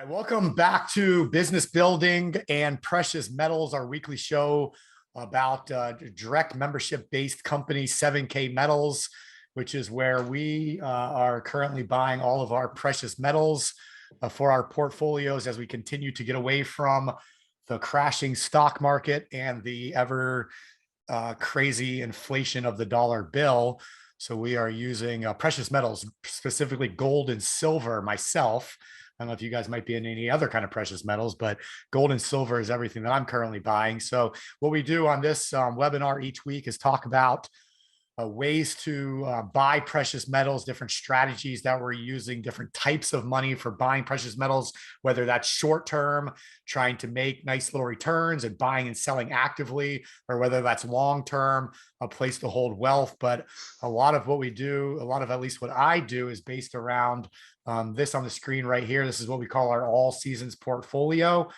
All right, welcome back to Business Building and Precious Metals, our weekly show about direct membership-based company 7K Metals, which is where we are currently buying all of our precious metals for our portfolios as we continue to get away from the crashing stock market and the ever crazy inflation of the dollar bill. So we are using precious metals, specifically gold and silver. Myself, I don't know if you guys might be in any other kind of precious metals, but gold and silver is everything that I'm currently buying. So what we do on this webinar each week is talk about ways to buy precious metals, different strategies that we're using, different types of money for buying precious metals, whether that's short term, trying to make nice little returns and buying and selling actively, or whether that's long term, a place to hold wealth. But a lot of what we do, a lot of at least what I do, is based around this on the screen right here. This is what we call our all seasons portfolio.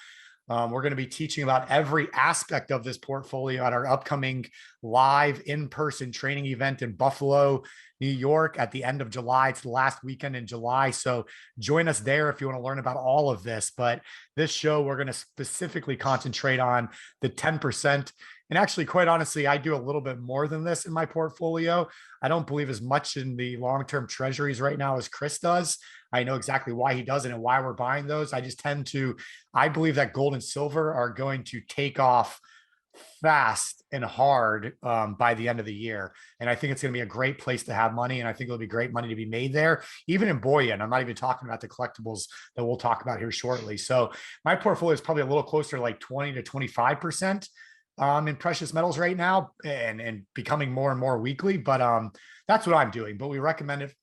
We're going to be teaching about every aspect of this portfolio at our upcoming live in-person training event in Buffalo, New York at the end of July. It's the last weekend in July. So join us there if you want to learn about all of this. But this show, we're going to specifically concentrate on the 10%. And actually, quite honestly, I do a little bit more than this in my portfolio. I don't believe as much in the long-term treasuries right now as Chris does. I know exactly why he does it and why we're buying those. I believe that gold and silver are going to take off fast and hard by the end of the year. And I think it's going to be a great place to have money. And I think it'll be great money to be made there, even in Bullion. I'm not even talking about the collectibles that we'll talk about here shortly. So my portfolio is probably a little closer to like 20 to 25% in precious metals right now, and becoming more and more weekly. But that's what I'm doing. But we recommend it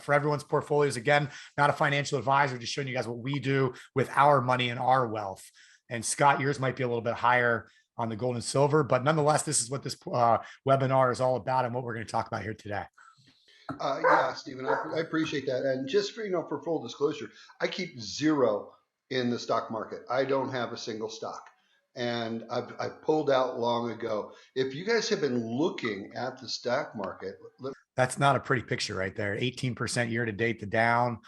for everyone's portfolios. Again, not a financial advisor, just showing you guys what we do with our money and our wealth. And Scott, yours might be a little bit higher on the gold and silver, but nonetheless, this is what this webinar is all about and what we're going to talk about here today. Yeah, Stephen, I appreciate that. And just for full disclosure, I keep zero in the stock market. I don't have a single stock. And I've pulled out long ago. If you guys have been looking at the stock market, that's not a pretty picture right there. 18% year to date, the Dow.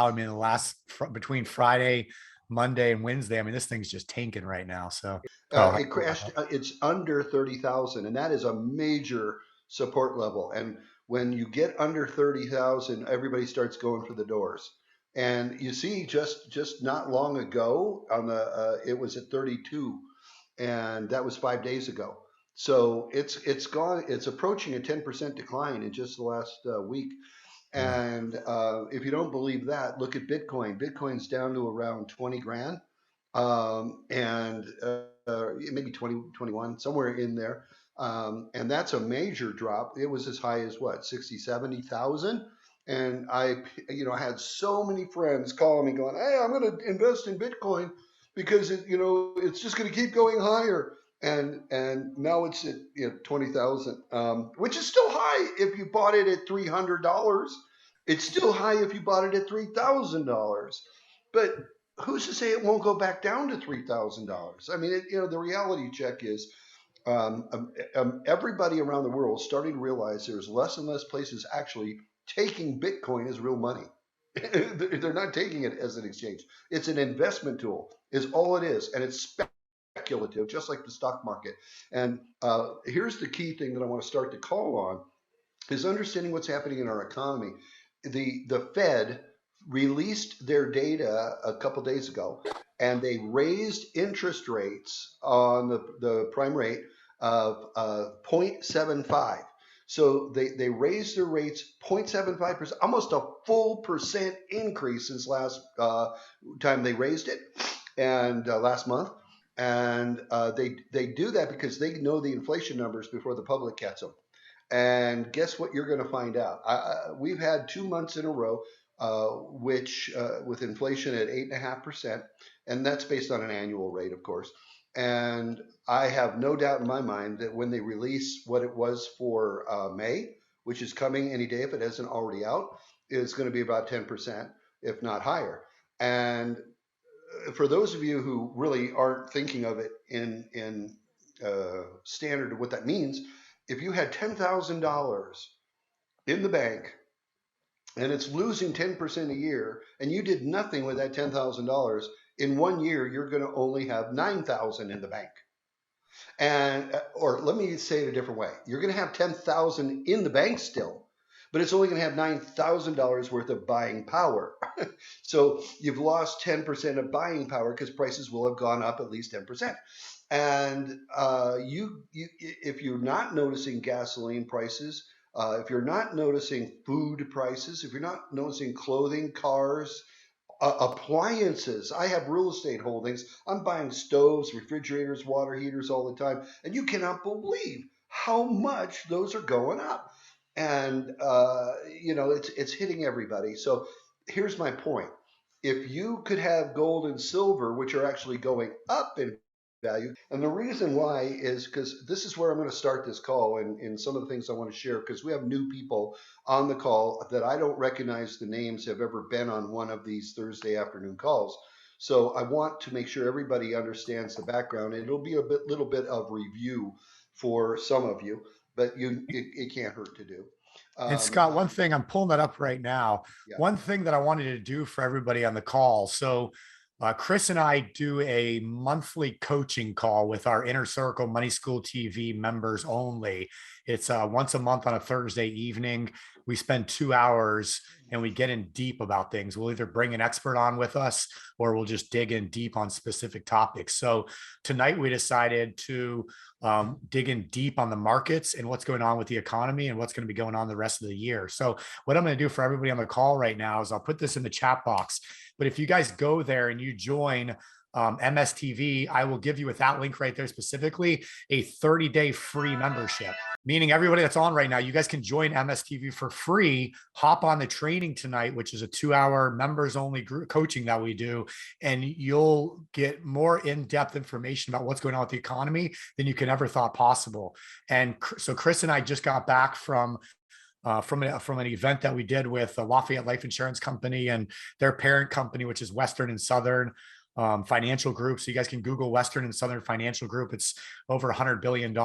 I mean, the last between Friday, Monday, and Wednesday, I mean, this thing's just tanking right now. So it crashed. It's under 30,000, and that is a major support level. And when you get under 30,000, everybody starts going for the doors. And you see, just not long ago, on the it was at 32, and that was 5 days ago. So it's gone. It's approaching a 10% decline in just the last week. And if you don't believe that, look at Bitcoin. Bitcoin's down to around 20 grand, and maybe 20, 21, somewhere in there. And that's a major drop. It was as high as what, 60, 70,000. And I had so many friends calling me going, hey, I'm going to invest in Bitcoin because it's just going to keep going higher. And now it's at 20,000, which is still high if you bought it at $300. It's still high if you bought it at $3,000. But who's to say it won't go back down to $3,000? I mean, the reality check is everybody around the world is starting to realize there's less and less places actually taking Bitcoin as real money. They're not taking it as an exchange. It's an investment tool, is all it is, and it's speculative, just like the stock market. And here's the key thing that I want to start to call on is understanding what's happening in our economy. The Fed released their data a couple days ago, and they raised interest rates on the prime rate of 0.75. So they raised their rates 0.75%, almost a full percent increase since last time they raised it, and last month. And they do that because they know the inflation numbers before the public gets them. And guess what you're going to find out? We've had 2 months in a row, which with inflation at 8.5%, and that's based on an annual rate, of course. And I have no doubt in my mind that when they release what it was for May, which is coming any day if it isn't already out, it's going to be about 10%, if not higher. And for those of you who really aren't thinking of it in standard of what that means, if you had $10,000 in the bank and it's losing 10% a year, and you did nothing with that $10,000, in 1 year, you're going to only have 9,000 in the bank. And, or let me say it a different way. You're going to have 10,000 in the bank still, but it's only going to have $9,000 worth of buying power. So you've lost 10% of buying power because prices will have gone up at least 10%. And if you're not noticing gasoline prices, if you're not noticing food prices, if you're not noticing clothing, cars, appliances. I have real estate holdings. I'm buying stoves, refrigerators, water heaters all the time, and you cannot believe how much those are going up. And it's hitting everybody. So here's my point: if you could have gold and silver, which are actually going up in value, and the reason why is because this is where I'm going to start this call, and some of the things I want to share, because we have new people on the call that I don't recognize the names, have ever been on one of these Thursday afternoon calls. So I want to make sure everybody understands the background, and it'll be little bit of review for some of you, but it can't hurt to do. And Scott, one thing, I'm pulling that up right now. Yeah. One thing that I wanted to do for everybody on the call. So Chris and I do a monthly coaching call with our Inner Circle Money School TV members only. It's once a month on a Thursday evening. We spend 2 hours and we get in deep about things. We'll either bring an expert on with us or we'll just dig in deep on specific topics. So tonight we decided to dig in deep on the markets and what's going on with the economy and what's going to be going on the rest of the year. So what I'm going to do for everybody on the call right now is I'll put this in the chat box. But if you guys go there and you join MSTV, I will give you, with that link right there specifically, a 30-day free membership. Meaning everybody that's on right now, you guys can join MSTV for free, hop on the training tonight, which is a 2-hour members only group coaching that we do. And you'll get more in-depth information about what's going on with the economy than you can ever thought possible. And so Chris and I just got back from an event that we did with the Lafayette Life Insurance Company and their parent company, which is Western and Southern Financial Group. So you guys can Google Western and Southern Financial Group. It's over $100 billion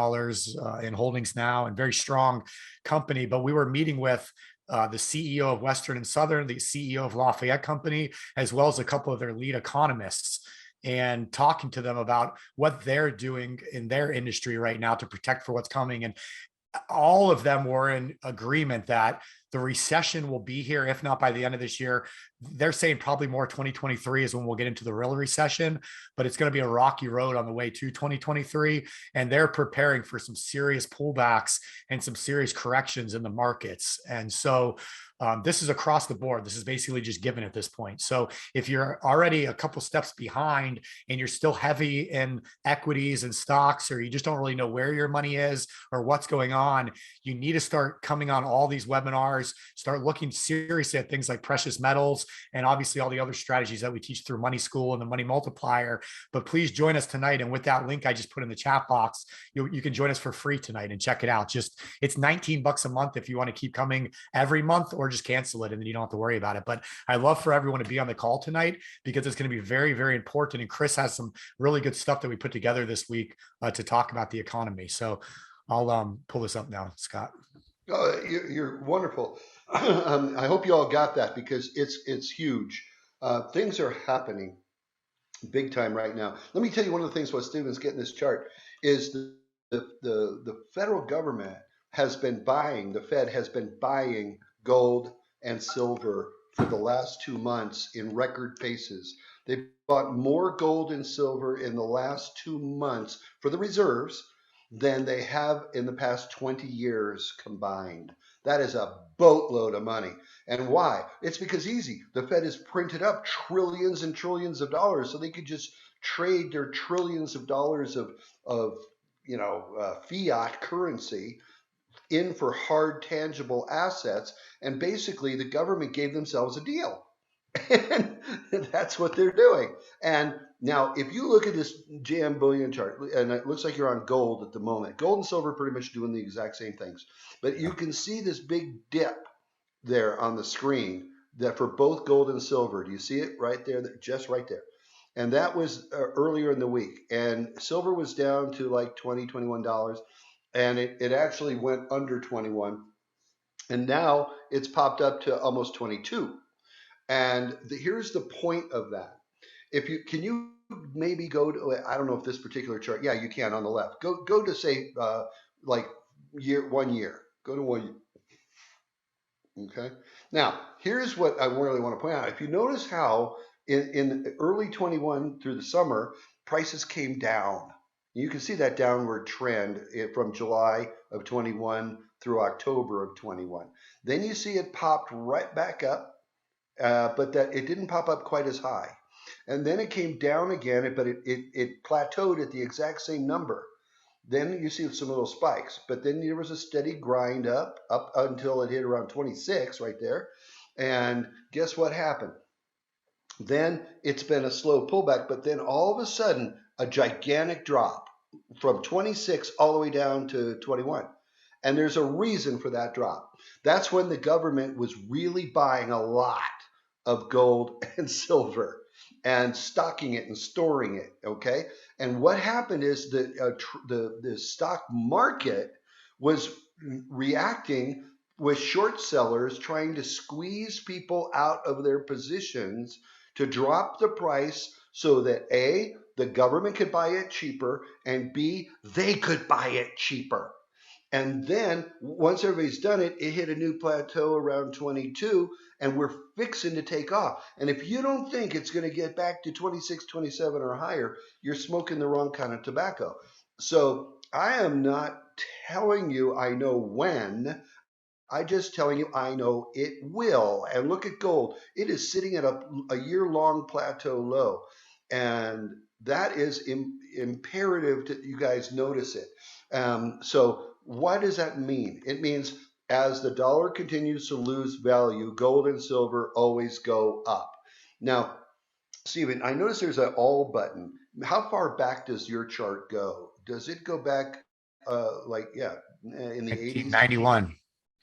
in holdings now, and very strong company. But we were meeting with the CEO of Western and Southern, the CEO of Lafayette Company, as well as a couple of their lead economists, and talking to them about what they're doing in their industry right now to protect for what's coming. And all of them were in agreement that the recession will be here, if not by the end of this year. They're saying probably more 2023 is when we'll get into the real recession, but it's going to be a rocky road on the way to 2023. And they're preparing for some serious pullbacks and some serious corrections in the markets. And so this is across the board. This is basically just given at this point. So if you're already a couple steps behind and you're still heavy in equities and stocks, or you just don't really know where your money is or what's going on, you need to start coming on all these webinars, start looking seriously at things like precious metals and obviously all the other strategies that we teach through Money School and the Money Multiplier. But please join us tonight. And with that link I just put in the chat box, you can join us for free tonight and check it out. It's $19 a month if you want to keep coming every month, or just cancel it and then you don't have to worry about it. But I love for everyone to be on the call tonight because it's going to be very, very important. And Chris has some really good stuff that we put together this week to talk about the economy. So I'll pull this up now, Scott. Oh, you're wonderful. I hope you all got that, because it's huge. Things are happening big time right now. Let me tell you one of the things while Stephen's getting this chart is the federal government has been buying, the Fed has been buying gold and silver for the last 2 months in record paces. They've bought more gold and silver in the last 2 months for the reserves than they have in the past 20 years combined. That is a boatload of money. And why? It's because easy. The Fed has printed up trillions and trillions of dollars, so they could just trade their trillions of dollars of fiat currency in for hard tangible assets. And basically the government gave themselves a deal. And that's what they're doing. And now, if you look at this jam bullion chart, and it looks like you're on gold at the moment, gold and silver are pretty much doing the exact same things. But you can see this big dip there on the screen that for both gold and silver. Do you see it right there? Just right there. And that was earlier in the week. And silver was down to like $20, $21. And it actually went under 21. And now it's popped up to almost 22. And here's the point of that. If you can you maybe go to, I don't know if this particular chart, yeah, you can on the left. Go to say like 1 year. Go to 1 year. Okay. Now, here's what I really want to point out. If you notice how in early 21 through the summer, prices came down. You can see that downward trend from July of 21 through October of 21. Then you see it popped right back up, but that it didn't pop up quite as high. And then it came down again, but it plateaued at the exact same number. Then you see some little spikes, but then there was a steady grind up until it hit around 26 right there. And guess what happened? Then it's been a slow pullback, but then all of a sudden, a gigantic drop from 26 all the way down to 21. And there's a reason for that drop. That's when the government was really buying a lot of gold and silver and stocking it and storing it. Okay. And what happened is that the stock market was reacting with short sellers trying to squeeze people out of their positions to drop the price so that A, the government could buy it cheaper, and B, they could buy it cheaper. And then once everybody's done it, it hit a new plateau around 22, and we're fixing to take off. And if you don't think it's going to get back to 26, 27 or higher, you're smoking the wrong kind of tobacco. So I am not telling you I know when. I'm just telling you I know it will. And look at gold. It is sitting at a year-long plateau low. And that is imperative that you guys notice it. So what does that mean? It means as the dollar continues to lose value, gold and silver always go up. Now, Stephen, I notice there's an all button. How far back does your chart go? Does it go back in the 80s? 1991.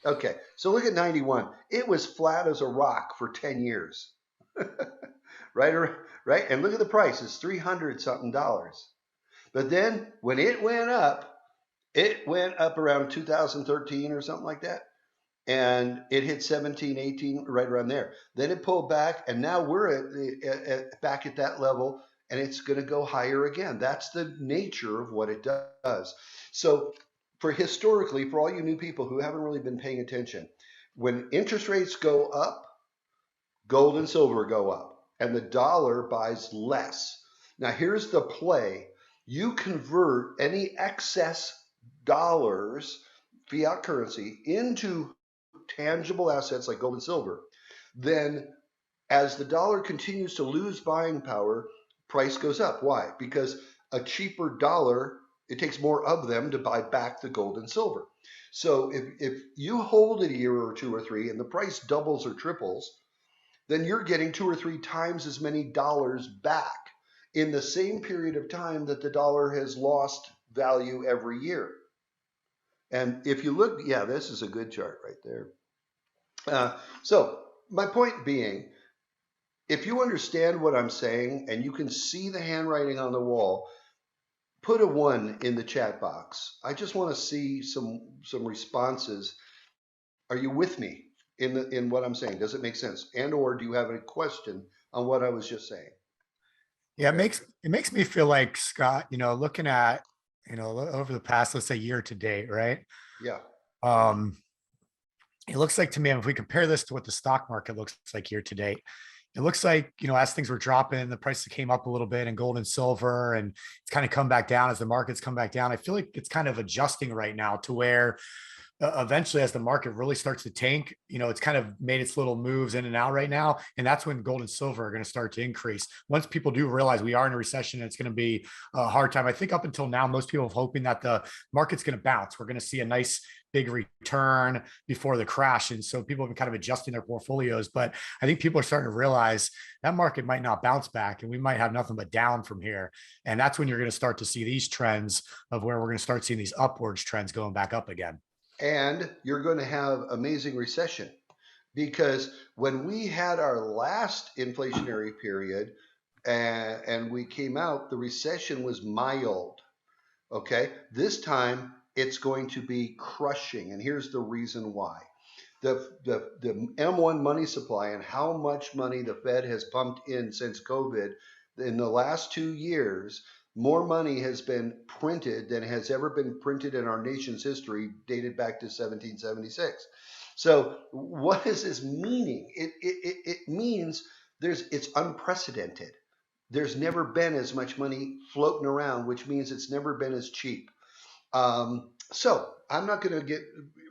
Okay, so look at 91. It was flat as a rock for 10 years. right? Right? And look at the price. It's 300 something dollars. But then when it went up around 2013 or something like that. And it hit 17, 18, right around there. Then it pulled back, and now we're back at that level, and it's going to go higher again. That's the nature of what it does. So historically, for all you new people who haven't really been paying attention, when interest rates go up, gold and silver go up, and the dollar buys less. Now, here's the play. You convert any excess dollars, fiat currency, into tangible assets like gold and silver. Then as the dollar continues to lose buying power, price goes up. Why? Because a cheaper dollar, it takes more of them to buy back the gold and silver. So if you hold it a year or two or three and the price doubles or triples, then you're getting 2 or 3 times as many dollars back in the same period of time that the dollar has lost value every year. And if you look, yeah, this is a good chart right there. So my point being, if you understand what I'm saying and you can see the handwriting on the wall, put a 1 in the chat box. I just want to see some responses. Are you with me in what I'm saying? Does it make sense? And or do you have a question on what I was just saying? Yeah, it makes me feel like, Scott, looking at, over the past, let's say, year to date, right? Yeah. It looks like to me, if we compare this to what the stock market looks like year to date, it looks like, as things were dropping, the prices came up a little bit in gold and silver, and it's kind of come back down as the markets come back down. I feel like it's kind of adjusting right now to where eventually, as the market really starts to tank, it's kind of made its little moves in and out right now. And that's when gold and silver are going to start to increase. Once people do realize we are in a recession, and it's going to be a hard time. I think up until now, most people are hoping that the market's going to bounce. We're going to see a nice big return before the crash. And so people have been kind of adjusting their portfolios. But I think people are starting to realize that market might not bounce back, and we might have nothing but down from here. And that's when you're going to start to see these trends of where we're going to start seeing these upwards trends going back up again. And you're going to have amazing recession, because when we had our last inflationary period and we came out, the recession was mild. Okay. This time it's going to be crushing. And here's the reason why. the M1 money supply and how much money the Fed has pumped in since COVID, in the last 2 years, more money has been printed than has ever been printed in our nation's history, dated back to 1776. So what is this meaning? It means it's unprecedented. There's never been as much money floating around, which means it's never been as cheap. So I'm not going to get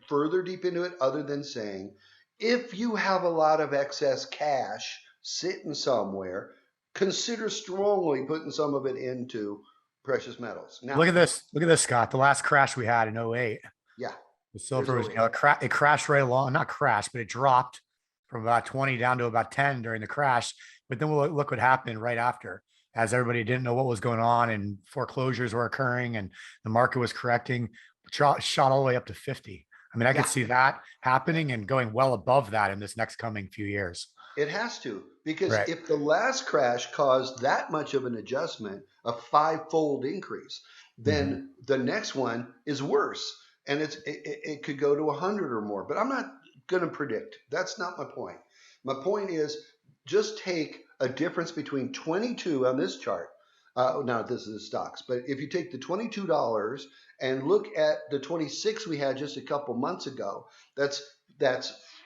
further deep into it other than saying, if you have a lot of excess cash sitting somewhere, consider strongly putting some of it into precious metals. Now, Look at this, Scott. The last crash we had in '08, yeah, the silver was, there's it crashed right along, not crashed, but it dropped from about 20 down to about 10 during the crash. But then we'll look what happened right after, as everybody didn't know what was going on and foreclosures were occurring and the market was correcting, shot all the way up to 50. I mean, I could see that happening and going well above that in this next coming few years. It has to, because Right. if the last crash caused that much of an adjustment, a five-fold increase, then the next one is worse, and it could go to 100 or more. But I'm not going to predict. That's not my point. My point is, just take a difference between 22 on this chart. Now this is the stocks, but if you take the $22 and look at the 26 we had just a couple months ago, that's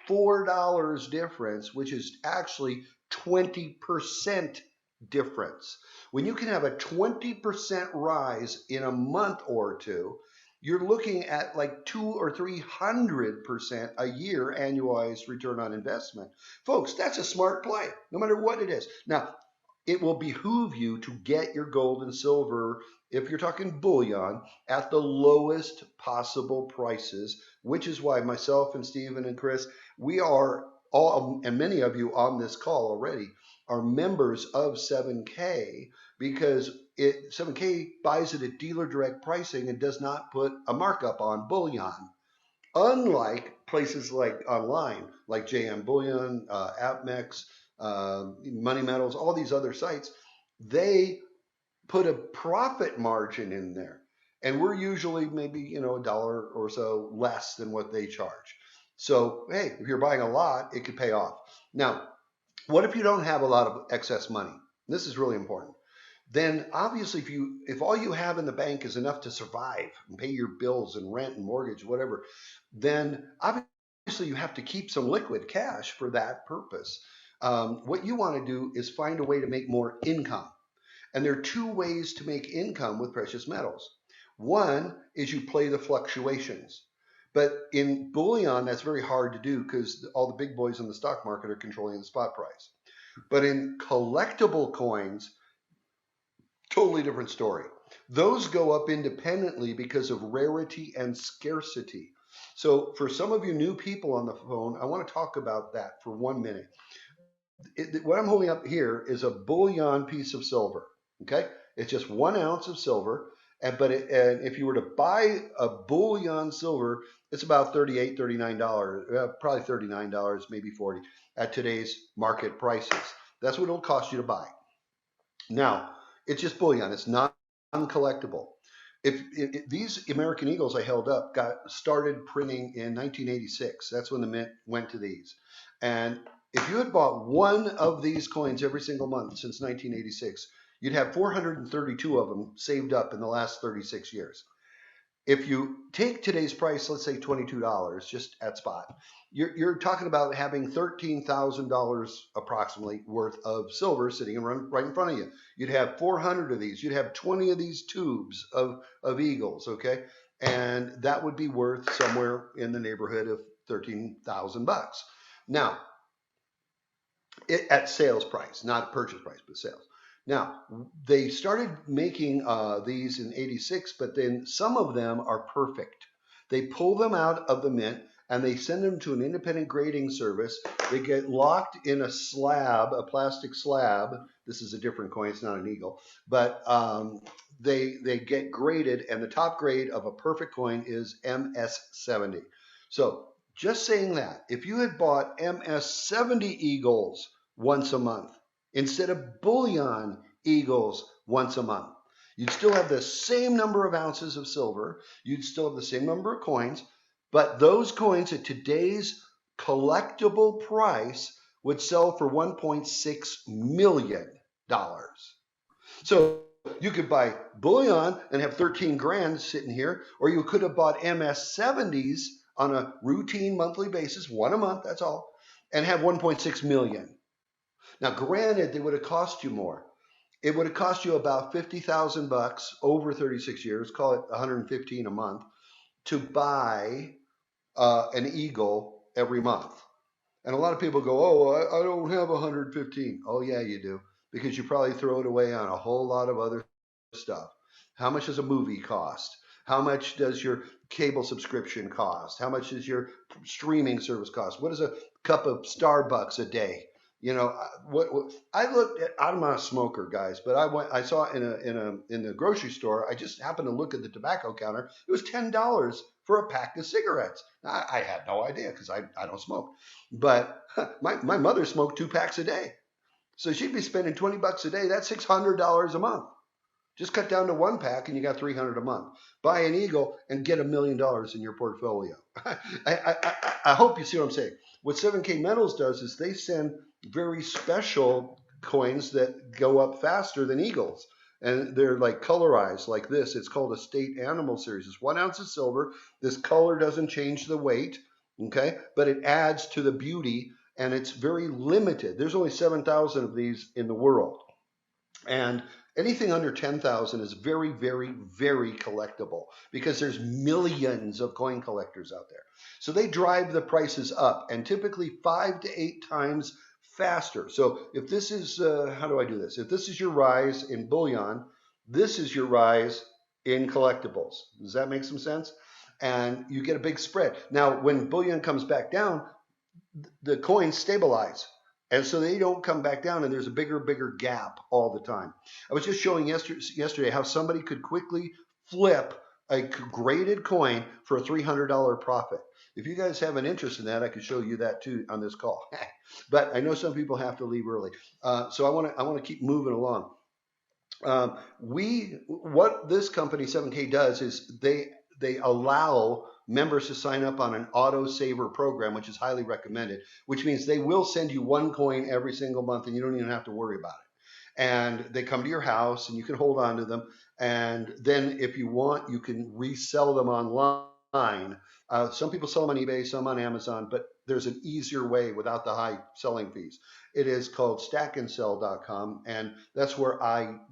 $4 difference, which is actually 20% difference. When you can have a 20% rise in a month or two, you're looking at like 200 or 300% a year annualized return on investment. Folks, that's a smart play, no matter what it is. Now, it will behoove you to get your gold and silver, if you're talking bullion, at the lowest possible prices, which is why myself and Stephen and Chris, we are all, and many of you on this call already, are members of 7K, because 7K buys it at dealer direct pricing and does not put a markup on bullion. Unlike places like online, like JM Bullion, AppMex, Money Metals, all these other sites, they put a profit margin in there. And we're usually maybe, $1 or so less than what they charge. So, hey, if you're buying a lot, it could pay off. Now, what if you don't have a lot of excess money? This is really important. Then obviously if all you have in the bank is enough to survive and pay your bills and rent and mortgage, whatever, then obviously you have to keep some liquid cash for that purpose. What you want to do is find a way to make more income. And there are two ways to make income with precious metals. One is you play the fluctuations. But in bullion, that's very hard to do because all the big boys in the stock market are controlling the spot price. But in collectible coins, totally different story. Those go up independently because of rarity and scarcity. So for some of you new people on the phone, I want to talk about that for 1 minute. What I'm holding up here is a bullion piece of silver. Okay, it's just 1 ounce of silver, and if you were to buy a bullion silver, it's about $38, $39, probably $39, maybe $40 at today's market prices. That's what it'll cost you to buy. Now, it's just bullion. It's not uncollectible. If these American Eagles I held up got started printing in 1986, that's when the mint went to these. And if you had bought one of these coins every single month since 1986, you'd have 432 of them saved up in the last 36 years. If you take today's price, let's say $22 just at spot, you're talking about having $13,000 approximately worth of silver sitting right in front of you. You'd have 400 of these. You'd have 20 of these tubes of Eagles, okay? And that would be worth somewhere in the neighborhood of $13,000. Now, at sales price, not purchase price, but sales. Now, they started making these in 86, but then some of them are perfect. They pull them out of the mint and they send them to an independent grading service. They get locked in a slab, a plastic slab. This is a different coin, it's not an eagle, but they get graded, and the top grade of a perfect coin is MS70. So just saying that, if you had bought MS70 Eagles once a month, instead of bullion Eagles once a month, you'd still have the same number of ounces of silver. You'd still have the same number of coins, but those coins at today's collectible price would sell for $1.6 million. So you could buy Bullion and have 13 grand sitting here, or you could have bought MS70s on a routine monthly basis, one a month, that's all, and have 1.6 million. Now, granted, they would have cost you more. It would have cost you about 50,000 bucks over 36 years, call it 115 a month, to buy an Eagle every month. And a lot of people go, oh, I don't have 115. Oh, yeah, you do, because you probably throw it away on a whole lot of other stuff. How much does a movie cost? How much does your cable subscription cost? How much does your streaming service cost? What is a cup of Starbucks a day? You know, what I looked at. I'm not a smoker, guys, but I saw in the grocery store. I just happened to look at the tobacco counter. It was $10 for a pack of cigarettes. I had no idea because I don't smoke. But my mother smoked 2 packs a day. So she'd be spending 20 bucks a day. That's $600 a month. Just cut down to 1 pack and you got 300 a month. Buy an Eagle and get $1 million in your portfolio. I hope you see what I'm saying. What 7K Metals does is they send very special coins that go up faster than Eagles. And they're like colorized like this. It's called a state animal series. It's 1 ounce of silver. This color doesn't change the weight, okay? But it adds to the beauty, and it's very limited. There's only 7,000 of these in the world. And anything under 10,000 is very, very, very collectible because there's millions of coin collectors out there. So they drive the prices up, and typically 5 to 8 times faster. So if this is, how do I do this? If this is your rise in bullion, this is your rise in collectibles. Does that make some sense? And you get a big spread. Now, when bullion comes back down, the coins stabilize. And so they don't come back down, and there's a bigger gap all the time. I was just showing yesterday how somebody could quickly flip a graded coin for a $300 profit. If you guys have an interest in that, I could show you that too on this call. But I know some people have to leave early, so I want to keep moving along. What this company 7K does is they allow members to sign up on an auto saver program, which is highly recommended, which means they will send you 1 coin every single month and you don't even have to worry about it. And they come to your house and you can hold on to them. And then if you want, you can resell them online. Some people sell them on eBay, some on Amazon, but there's an easier way without the high selling fees. It is called stackandsell.com, and that's where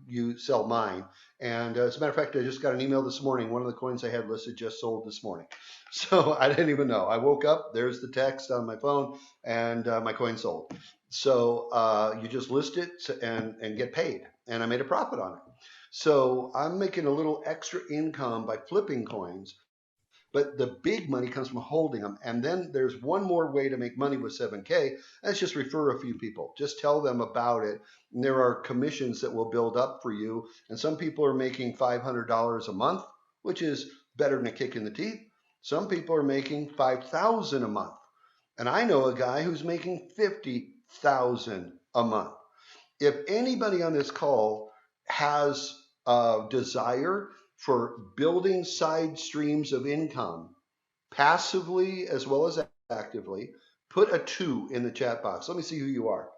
you sell mine. And as a matter of fact, I just got an email this morning. One of the coins I had listed just sold this morning. So I didn't even know. I woke up, there's the text on my phone, and my coin sold. So you just list it and get paid. And I made a profit on it. So I'm making a little extra income by flipping coins. But the big money comes from holding them. And then there's one more way to make money with 7K. That's just refer a few people. Just tell them about it. And there are commissions that will build up for you. And some people are making $500 a month, which is better than a kick in the teeth. Some people are making $5,000 a month. And I know a guy who's making $50,000 a month. If anybody on this call has a desire for building side streams of income, passively as well as actively, put a 2 in the chat box. Let me see who you are.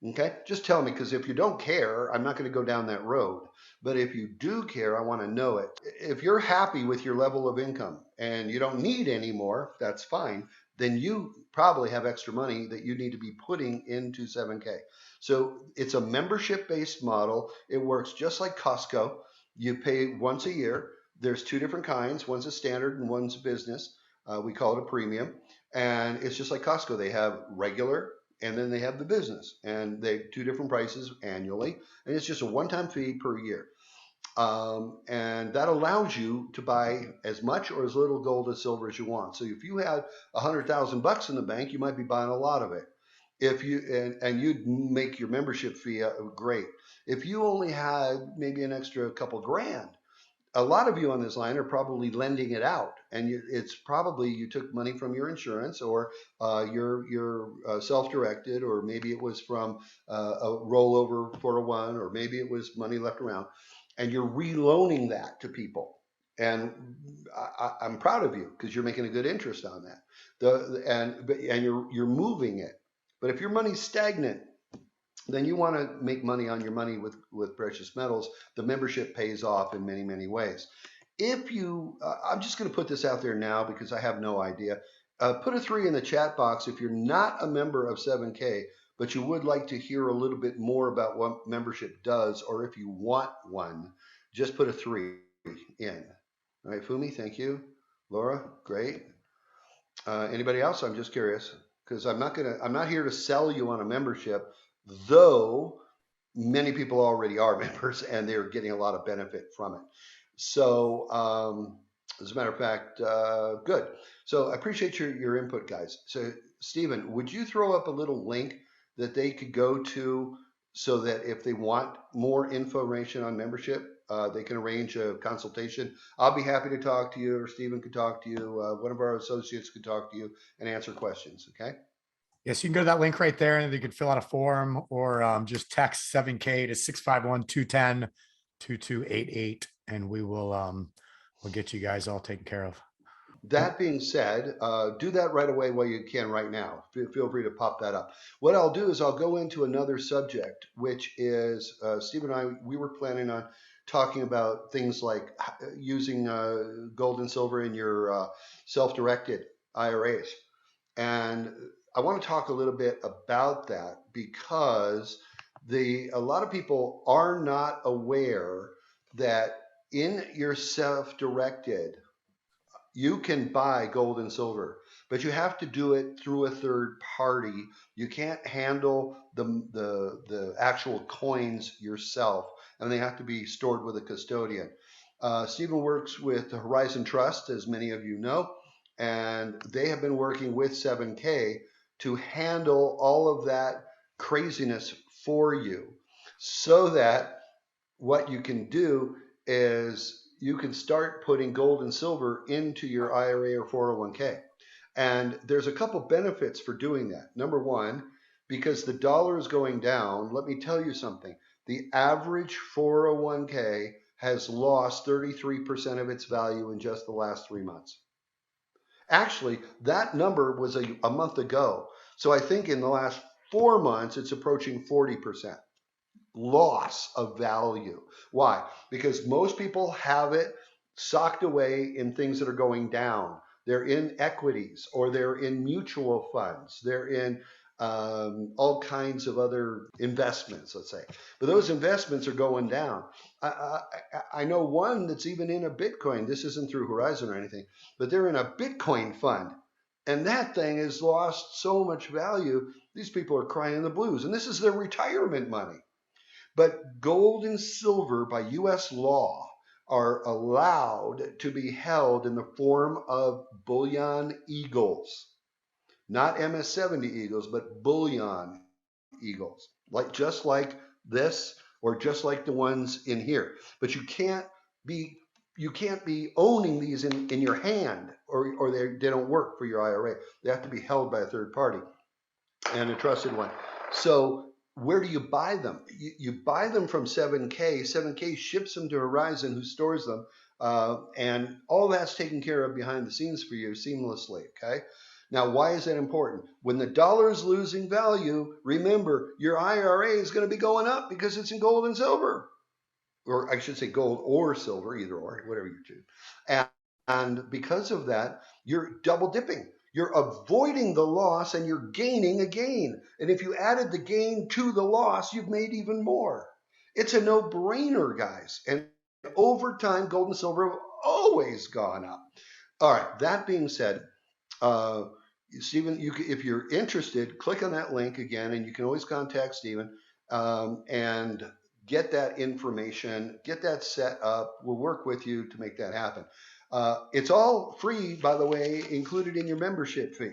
Okay, just tell me, because if you don't care, I'm not going to go down that road. But if you do care, I want to know it. If you're happy with your level of income and you don't need any more, that's fine. Then you probably have extra money that you need to be putting into 7K. So it's a membership-based model. It works just like Costco. You pay once a year. There's 2 different kinds. One's a standard and one's a business. We call it a premium. And it's just like Costco. They have regular and then they have the business. And they 2 different prices annually. And it's just a one-time fee per year. And that allows you to buy as much or as little gold or silver as you want. So if you had 100,000 bucks in the bank, you might be buying a lot of it. If you and you'd make your membership fee great. If you only had maybe an extra couple grand, a lot of you on this line are probably lending it out, and it's probably you took money from your insurance, or you're self-directed, or maybe it was from a rollover 401, or maybe it was money left around, and you're reloaning that to people. And I'm proud of you because you're making a good interest on that. And you're moving it. But if your money's stagnant, then you want to make money on your money with precious metals. The membership pays off in many, many ways. If you, I'm just going to put this out there now because I have no idea. Put a 3 in the chat box if you're not a member of 7K, but you would like to hear a little bit more about what membership does, or if you want one, just put a 3 in. All right, Fumi, thank you. Laura, great. Anybody else? I'm just curious because I'm not here to sell you on a membership, though many people already are members and they're getting a lot of benefit from it. So, as a matter of fact, good. So I appreciate your input, guys. So, Stephen, would you throw up a little link that they could go to so that if they want more information on membership, they can arrange a consultation? I'll be happy to talk to you, or Stephen could talk to you. One of our associates could talk to you and answer questions. Okay. Yes, you can go to that link right there and you can fill out a form or just text 7K to 651-210-2288 and we'll get you guys all taken care of. That being said, do that right away while you can right now. Feel free to pop that up. What I'll do is I'll go into another subject, which is Steve and I, we were planning on talking about things like using gold and silver in your self-directed IRAs. And I want to talk a little bit about that because a lot of people are not aware that in your self-directed, you can buy gold and silver, but you have to do it through a third party. You can't handle the actual coins yourself, and they have to be stored with a custodian. Stephen works with the Horizon Trust, as many of you know, and they have been working with 7K to handle all of that craziness for you, so that what you can do is you can start putting gold and silver into your IRA or 401k. And there's a couple benefits for doing that. Number one, because the dollar is going down, let me tell you something. The average 401k has lost 33% of its value in just the last 3 months. Actually, that number was a month ago. So I think in the last 4 months, it's approaching 40%. Loss of value. Why? Because most people have it socked away in things that are going down. They're in equities, or they're in mutual funds. They're in all kinds of other investments, let's say. But those investments are going down. I know one that's even in a Bitcoin. This isn't through Horizon or anything, but they're in a Bitcoin fund. And that thing has lost so much value. These people are crying the blues. And this is their retirement money. But gold and silver by US law are allowed to be held in the form of bullion eagles, not MS-70 eagles, but bullion eagles, just like this, or just like the ones in here. But you can't be owning these in your hand, or they don't work for your IRA. They have to be held by a third party and a trusted one. So where do you buy them? You buy them from 7K. 7K ships them to Horizon, who stores them, and all that's taken care of behind the scenes for you seamlessly, okay? Now, why is that important? When the dollar is losing value, remember, your IRA is going to be going up because it's in gold and silver. Or I should say gold or silver, either or, whatever you choose. And because of that, you're double dipping. You're avoiding the loss and you're gaining a gain. And if you added the gain to the loss, you've made even more. It's a no-brainer, guys. And over time, gold and silver have always gone up. All right, that being said, Stephen, if you're interested, click on that link again, and you can always contact Stephen and get that information, get that set up. We'll work with you to make that happen. It's all free, by the way, included in your membership fee.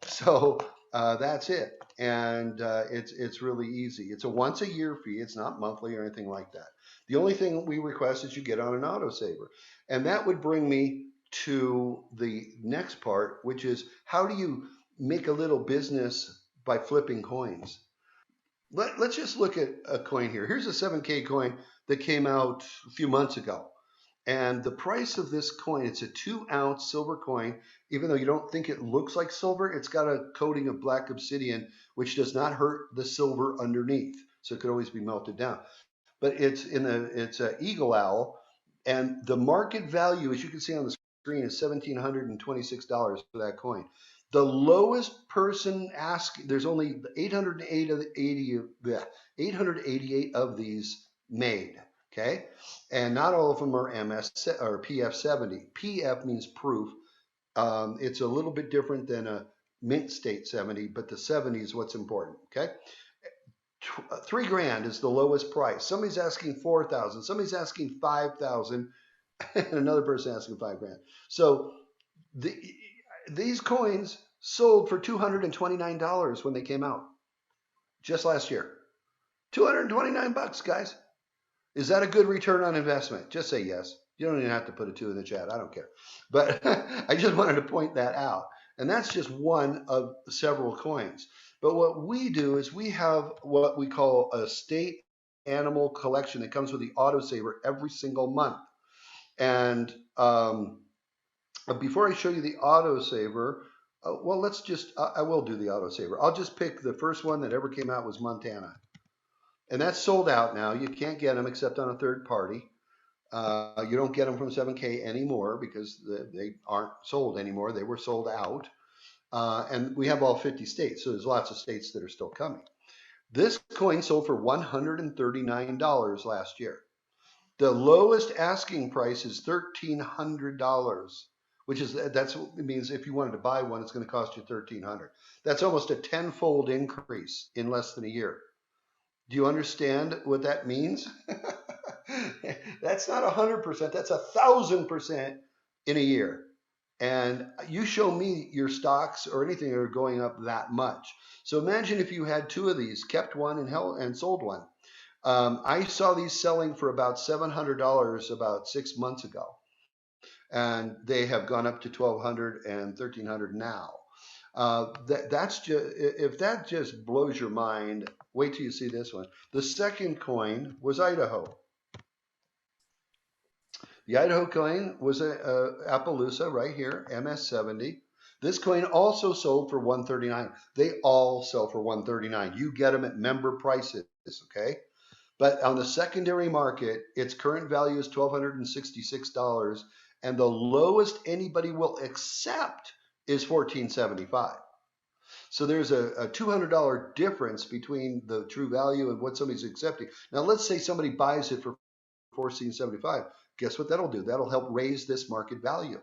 So that's it. And it's really easy. It's a once a year fee. It's not monthly or anything like that. The only thing we request is you get on an autosaver. And that would bring me to the next part, which is how do you make a little business by flipping coins? Let's just look at a coin here. Here's a 7K coin that came out a few months ago. And the price of this coin, it's a 2-ounce silver coin. Even though you don't think it looks like silver, it's got a coating of black obsidian, which does not hurt the silver underneath. So it could always be melted down. But it's an eagle owl, and the market value, as you can see on the screen, is $1,726 for that coin. The lowest person asking, there's only 888 of these made. Okay, and not all of them are MS or PF70. PF means proof. It's a little bit different than a mint state 70, but the 70 is what's important. Okay, $3,000 is the lowest price. Somebody's asking 4,000. Somebody's asking 5,000, and another person asking 5 grand. So these coins sold for $229 when they came out, just last year. 229 bucks, guys. Is that a good return on investment? Just say yes. You don't even have to put a 2 in the chat. I don't care. But I just wanted to point that out. And that's just one of several coins. But what we do is we have what we call a state animal collection that comes with the autosaver every single month. And before I show you the autosaver, well, let's just, I will do the autosaver. I'll just pick the first one that ever came out was Montana. And that's sold out now. You can't get them except on a third party. You don't get them from 7K anymore because they aren't sold anymore. They were sold out. And we have all 50 states, so there's lots of states that are still coming. This coin sold for $139 last year. The lowest asking price is $1,300, which is, that's what it means. If you wanted to buy one, it's going to cost you $1,300. That's almost a 10-fold increase in less than a year. Do you understand what that means? That's not 100%, that's 1,000% in a year. And you show me your stocks or anything that are going up that much. So imagine if you had 2 of these, kept one and sold one. I saw these selling for about $700 about 6 months ago. And they have gone up to $1,200 and $1,300 now. That's just, if that just blows your mind, wait till you see this one. The second coin was Idaho. The Idaho coin was a Appaloosa right here, MS70. This coin also sold for $139. They all sell for $139. You get them at member prices, okay? But on the secondary market, its current value is $1,266, and the lowest anybody will accept is $1,475. So there's a $200 difference between the true value and what somebody's accepting. Now, let's say somebody buys it for $1,475. Guess what that'll do? That'll help raise this market value.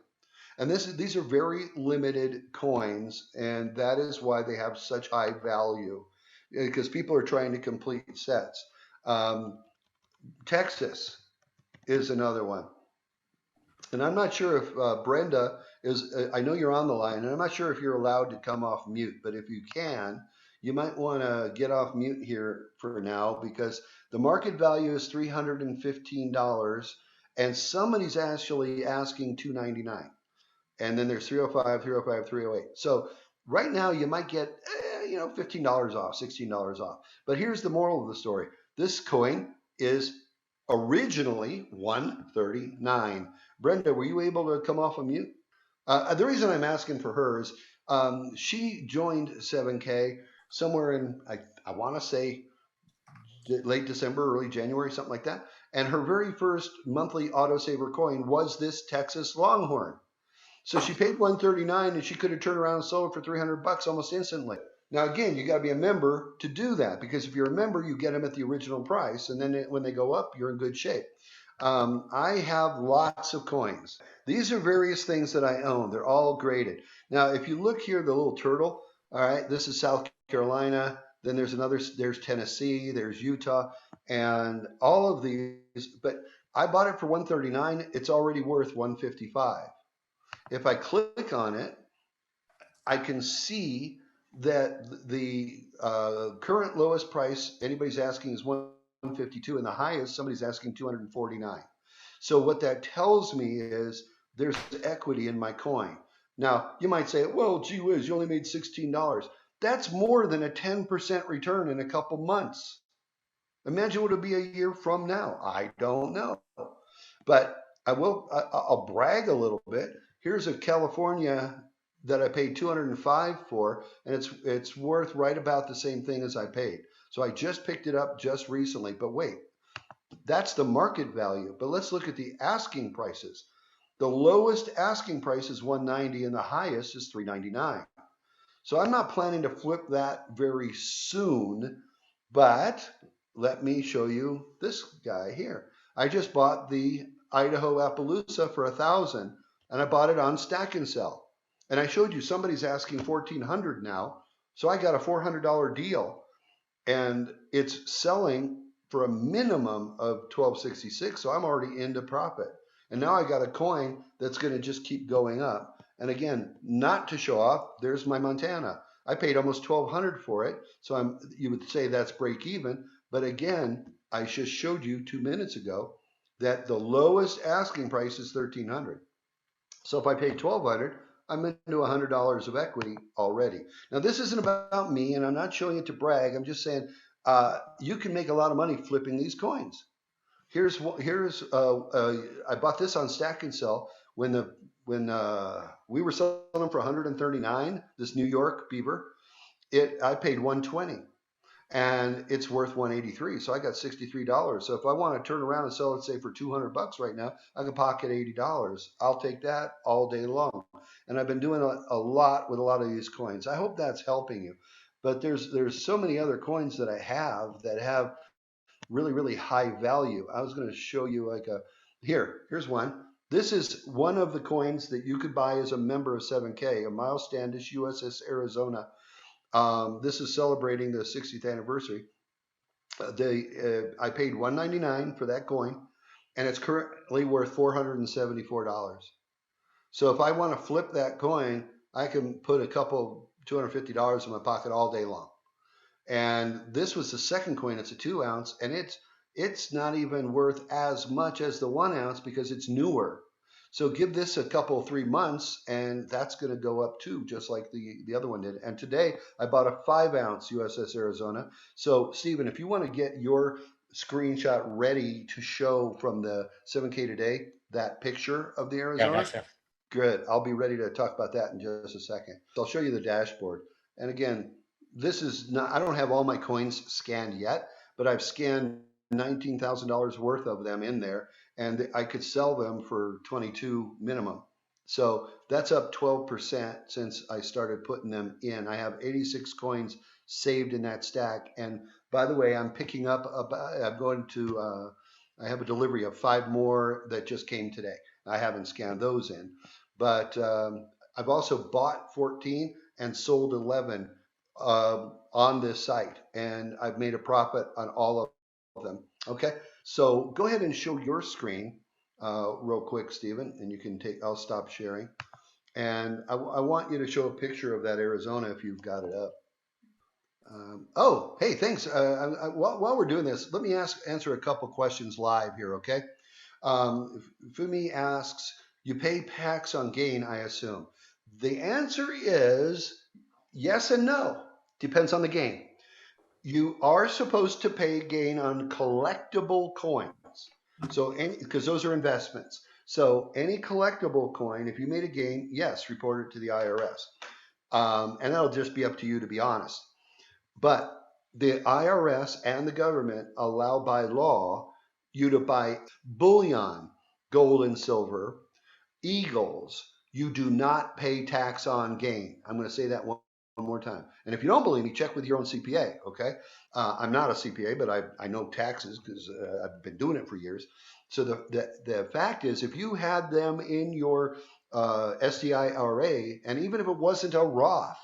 And these are very limited coins, and that is why they have such high value, because people are trying to complete sets. Texas is another one. And I'm not sure if Brenda is, I know you're on the line, and I'm not sure if you're allowed to come off mute, but if you can, you might want to get off mute here for now, because the market value is $315, and somebody's actually asking $299. And then there's 305, 305, 308. So right now you might get, $15 off, $16 off. But here's the moral of the story. This coin is originally $139. Brenda, were you able to come off of mute? The reason I'm asking for her is she joined 7K somewhere in, I want to say, late December, early January, something like that. And her very first monthly autosaver coin was this Texas Longhorn. So she paid $139, and she could have turned around and sold it for $300 almost instantly. Now, again, you got to be a member to do that, because if you're a member, you get them at the original price, and then when they go up, you're in good shape. I have lots of coins. These are various things that I own. They're all graded. Now, if you look here, the little turtle, all right, this is South Carolina. Then there's there's Tennessee, there's Utah, and all of these. But I bought it for $139. It's already worth $155. If I click on it, I can see that the current lowest price anybody's asking is $152, and the highest somebody's asking $249. So what that tells me is there's equity in my coin. Now, you might say, well, gee whiz, you only made $16. That's more than a 10% return in a couple months. Imagine what it'll be a year from now. I don't know. But I'll brag a little bit. Here's a California that I paid 205 for, and it's worth right about the same thing as I paid. So I just picked it up just recently. But wait, that's the market value. But let's look at the asking prices. The lowest asking price is 190 and the highest is 399. So I'm not planning to flip that very soon, but let me show you this guy here. I just bought the Idaho Appaloosa for 1,000 and I bought it on Stack and Sell. And I showed you somebody's asking 1,400 now. So I got a $400 deal and it's selling for a minimum of 1266. So I'm already into profit. And now I got a coin that's going to just keep going up. And again, not to show off, there's my Montana. I paid almost 1,200 for it. So you would say that's break even. But again, I just showed you 2 minutes ago that the lowest asking price is 1,300. So if I paid 1,200, I'm into $100 of equity already. Now, this isn't about me, and I'm not showing it to brag. I'm just saying you can make a lot of money flipping these coins. I bought this on Stack and Sell when we were selling them for 139. This New York beaver, I paid 120, and it's worth 183. So I got $63. So if I want to turn around and sell it, say for $200 right now, I can pocket $80. I'll take that all day long. And I've been doing a lot with a lot of these coins. I hope that's helping you. But there's so many other coins that I have that have really, really high value. I was going to show you here's one. This is one of the coins that you could buy as a member of 7K, a Miles Standish USS Arizona. This is celebrating the 60th anniversary. I paid $199 for that coin, and it's currently worth $474. So if I want to flip that coin, I can put a couple $250 in my pocket all day long. And this was the second coin. It's a 2 ounce, and it's not even worth as much as the 1 ounce because it's newer. So give this a couple 3 months, and that's going to go up too, just like the other one did. And today I bought a 5 ounce USS Arizona. So Stephen, if you want to get your screenshot ready to show from the 7K today, that picture of the Arizona. Yeah, gotcha. Good. I'll be ready to talk about that in just a second. So I'll show you the dashboard. And again, this is not, I don't have all my coins scanned yet, but I've scanned $19,000 worth of them in there, and I could sell them for 22 minimum. So that's up 12% since I started putting them in. I have 86 coins saved in that stack. And by the way, I'm picking up I have a delivery of 5 more that just came today. I haven't scanned those in, but I've also bought 14 and sold 11 on this site, and I've made a profit on all of them. Okay, so go ahead and show your screen real quick, Stephen, and you can I'll stop sharing. And I want you to show a picture of that Arizona if you've got it up. Oh, hey, thanks. While we're doing this, let me answer a couple questions live here, okay? Fumi asks, you pay tax on gain, I assume. The answer is yes and no. Depends on the gain. You are supposed to pay gain on collectible coins. So because those are investments. So any collectible coin, if you made a gain, yes, report it to the IRS. And that'll just be up to you, to be honest. But the IRS and the government allow by law you to buy bullion, gold and silver, eagles. You do not pay tax on gain. I'm going to say that one more time. And if you don't believe me, check with your own CPA, okay? I'm not a CPA, but I know taxes because I've been doing it for years. So the fact is, if you had them in your STI RA, and even if it wasn't a Roth,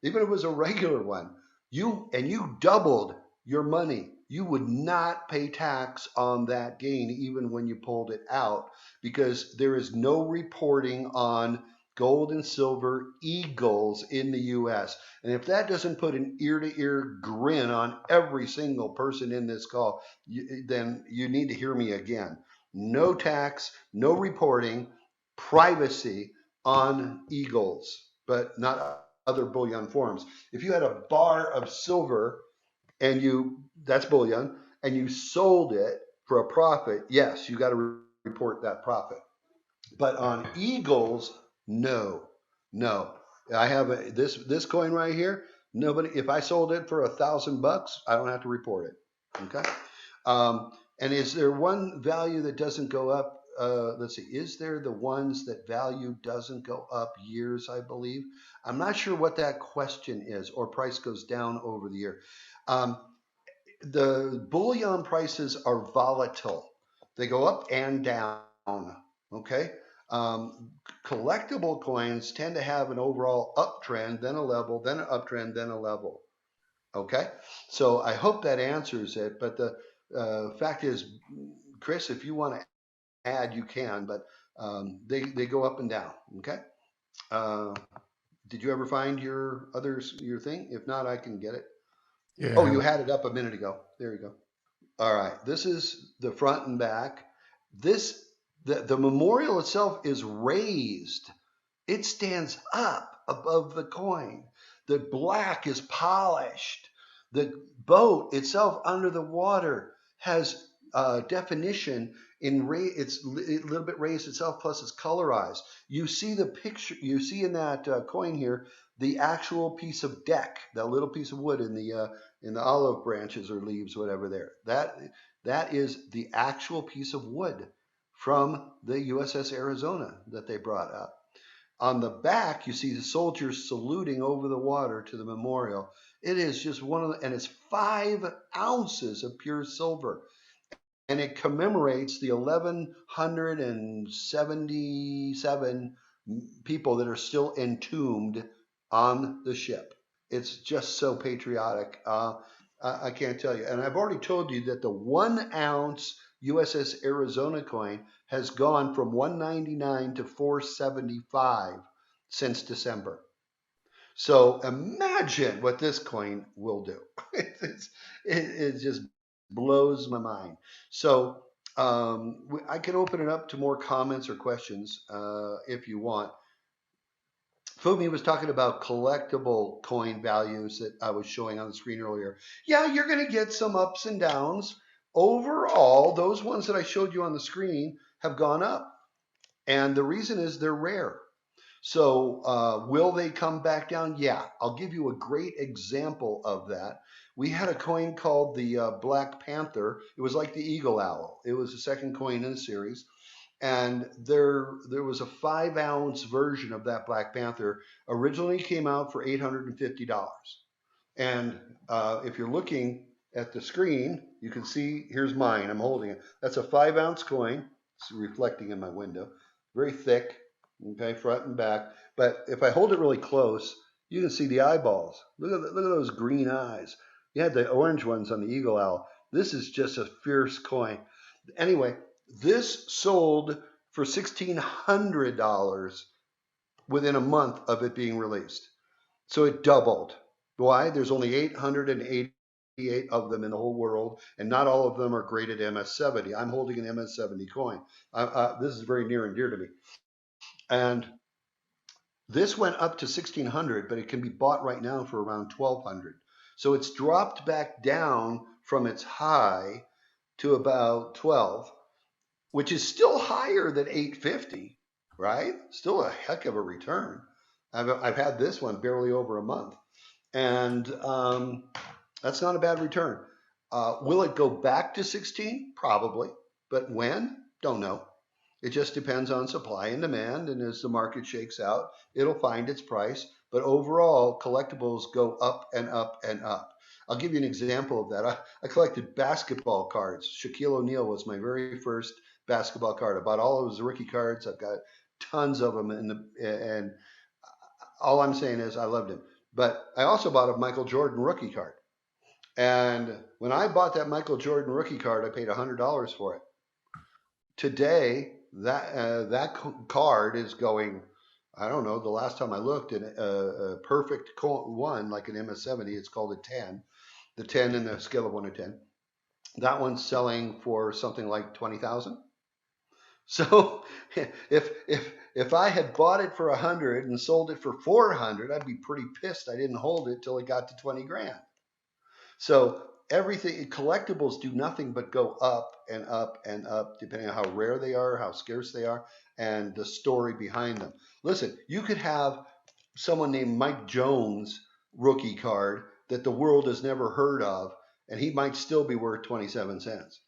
even if it was a regular one, you doubled your money, you would not pay tax on that gain even when you pulled it out, because there is no reporting on gold and silver eagles in the US. And if that doesn't put an ear-to-ear grin on every single person in this call, then you need to hear me again. No tax, no reporting, privacy on eagles, but not other bullion forms. If you had a bar of silver and that's bullion, and you sold it for a profit, yes, you got to report that profit. But on Eagles, no. I have this coin right here. Nobody, if I sold it for $1,000, I don't have to report it. Okay. And is there one value that doesn't go up? Let's see. Is there the ones that value doesn't go up years? I believe. I'm not sure what that question is. Or price goes down over the year. The bullion prices are volatile. They go up and down. Okay. Collectible coins tend to have an overall uptrend, then a level, then an uptrend, then a level. Okay. So I hope that answers it. But the fact is, Chris, if you want to add, you can, but they go up and down. Okay. Did you ever find your thing? If not, I can get it. Yeah. Oh, you had it up a minute ago. There you go. All right. This is the front and back. The memorial itself is raised. It stands up above the coin. The black is polished. The boat itself under the water has definition in it's a little bit raised itself, plus it's colorized. You see the picture, you see in that coin here, the actual piece of deck, that little piece of wood in the olive branches or leaves, whatever there. That is the actual piece of wood from the USS Arizona that they brought up. On the back, you see the soldiers saluting over the water to the memorial. It is just and it's 5 ounces of pure silver. And it commemorates the 1,177 people that are still entombed on the ship. It's just so patriotic. I can't tell you. And I've already told you that the 1 ounce USS Arizona coin has gone from $199 to $475 since December. So imagine what this coin will do. It just blows my mind. So I can open it up to more comments or questions if you want. Fumi was talking about collectible coin values that I was showing on the screen earlier. Yeah, you're going to get some ups and downs. Overall, those ones that I showed you on the screen have gone up. And the reason is they're rare. So will they come back down? Yeah, I'll give you a great example of that. We had a coin called the Black Panther. It was like the Eagle Owl. It was the second coin in the series. And there was a 5 ounce version of that Black Panther. Originally came out for $850. And if you're looking at the screen, you can see, here's mine. I'm holding it. That's a 5 ounce coin. It's reflecting in my window. Very thick, okay, front and back. But if I hold it really close, you can see the eyeballs. Look at those green eyes. You had the orange ones on the Eagle Owl. This is just a fierce coin. Anyway, this sold for $1,600 within a month of it being released. So it doubled. Why? There's only 888 of them in the whole world, and not all of them are graded MS-70. I'm holding an MS-70 coin. This is very near and dear to me. And this went up to $1,600, but it can be bought right now for around $1,200. So it's dropped back down from its high to about 12, which is still higher than 850, right? Still a heck of a return. I've had this one barely over a month, and that's not a bad return. Will it go back to 16? Probably, but when? Don't know. It just depends on supply and demand, and as the market shakes out, it'll find its price. But overall, collectibles go up and up and up. I'll give you an example of that. I collected basketball cards. Shaquille O'Neal was my very first basketball card. I bought all of his rookie cards. I've got tons of them, and all I'm saying is I loved him. But I also bought a Michael Jordan rookie card. And when I bought that Michael Jordan rookie card, I paid $100 for it. Today, that card is going, I don't know, the last time I looked, a perfect one, like an MS-70, it's called a 10. The 10 in the scale of 1 to 10. That one's selling for something like 20,000. So if I had bought it for 100 and sold it for 400, I'd be pretty pissed I didn't hold it till it got to 20 grand. So everything, collectibles do nothing but go up and up and up, depending on how rare they are, how scarce they are, and the story behind them. Listen, you could have someone named Mike Jones rookie card that the world has never heard of, and he might still be worth 27 cents.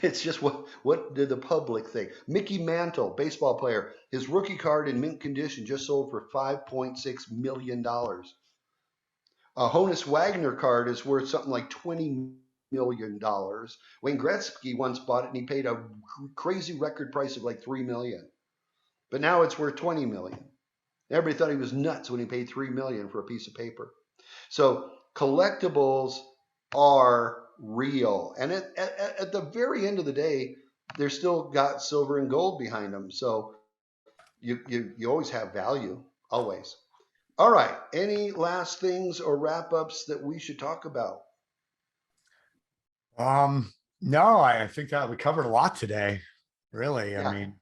It's just what did the public think? Mickey Mantle, baseball player, his rookie card in mint condition just sold for $5.6 million. A Honus Wagner card is worth something like $20 million. Wayne Gretzky once bought it and he paid a crazy record price of like $3 million. But now it's worth $20 million. Everybody thought he was nuts when he paid $3 million for a piece of paper. So collectibles are real. And at the very end of the day, they're still got silver and gold behind them. So you always have value, always. All right. Any last things or wrap ups that we should talk about? No, I think that we covered a lot today. Really. I Yeah, mean,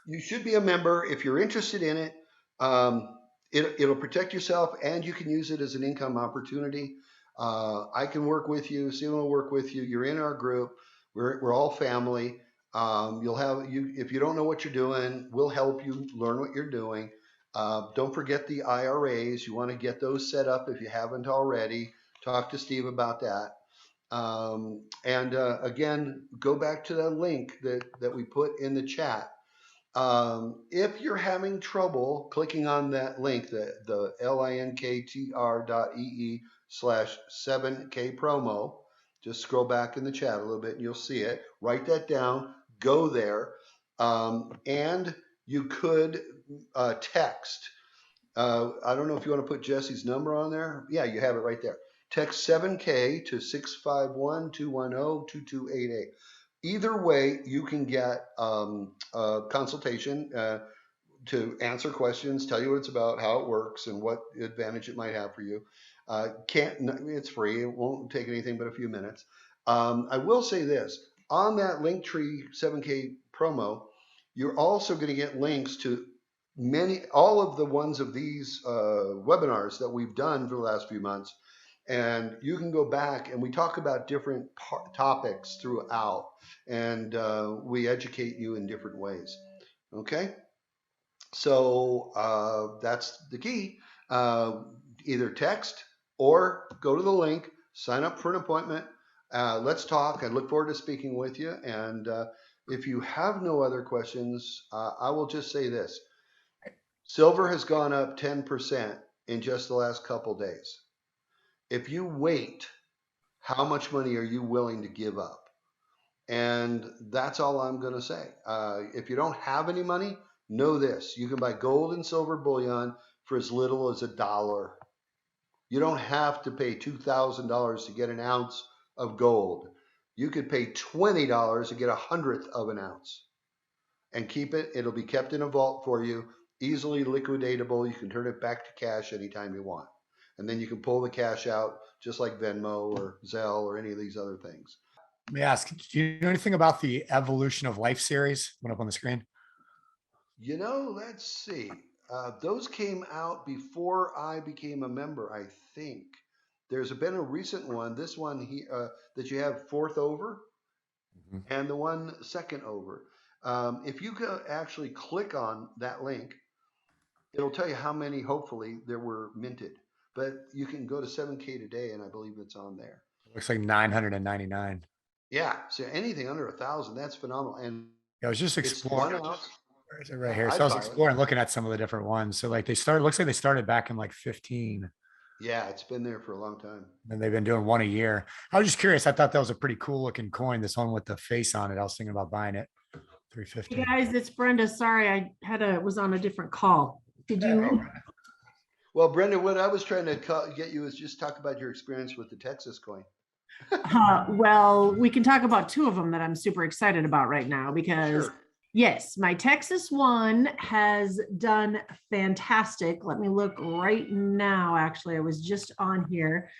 you should be a member if you're interested in it. Um, it'll protect yourself and you can use it as an income opportunity. I can work with you. Stephen will work with you. You're in our group. We're all family. You'll have you if you don't know what you're doing, we'll help you learn what you're doing. Don't forget the IRAs. You want to get those set up if you haven't already. Talk to Steve about that. And again, go back to the link that we put in the chat. If you're having trouble clicking on that link, the linktr.ee/7K promo, just scroll back in the chat a little bit and you'll see it. Write that down, go there, and you could text. I don't know if you want to put Jesse's number on there. Yeah, you have it right there. Text 7K to 651-210-2288. Either way, you can get a consultation to answer questions, tell you what it's about, how it works, and what advantage it might have for you. It's free. It won't take anything but a few minutes. I will say this. On that Linktree 7K promo, you're also going to get links to all of the ones of these webinars that we've done for the last few months. And you can go back and we talk about different topics throughout and we educate you in different ways. Okay. So that's the key. Either text or go to the link, sign up for an appointment. Let's talk. I look forward to speaking with you. And if you have no other questions, I will just say this. Silver has gone up 10% in just the last couple days. If you wait, how much money are you willing to give up? And that's all I'm going to say. If you don't have any money, know this. You can buy gold and silver bullion for as little as $1. You don't have to pay $2,000 to get an ounce of gold. You could pay $20 to get 1/100th of an ounce and keep it. It'll be kept in a vault for you, easily liquidatable. You can turn it back to cash anytime you want. And then you can pull the cash out just like Venmo or Zelle or any of these other things. let me ask, do you know anything about the Evolution of Life series? Went up on the screen. Let's see. Those came out before I became a member, I think. There's been a recent one, this one here, that you have fourth over and the one second over. If you could actually click on that link, it'll tell you how many, hopefully, there were minted. But you can go to 7K today, and I believe it's on there. Looks like 999. Yeah, so anything under 1,000, that's phenomenal. And I was just it's exploring. 1 ounce. Where is it right here? So I was exploring, looking at some of the different ones. So like looks like they started back in like 15. Yeah, it's been there for a long time. And they've been doing one a year. I was just curious. I thought that was a pretty cool looking coin. This one with the face on it. I was thinking about buying it. 350. Hey guys, it's Brenda. Sorry, I was on a different call. Did you? Well, Brenda, what I was trying to get you is just talk about your experience with the Texas coin. Well, we can talk about two of them that I'm super excited about right now because Sure. yes, my Texas one has done fantastic. Let me look right now. Actually, I was just on here.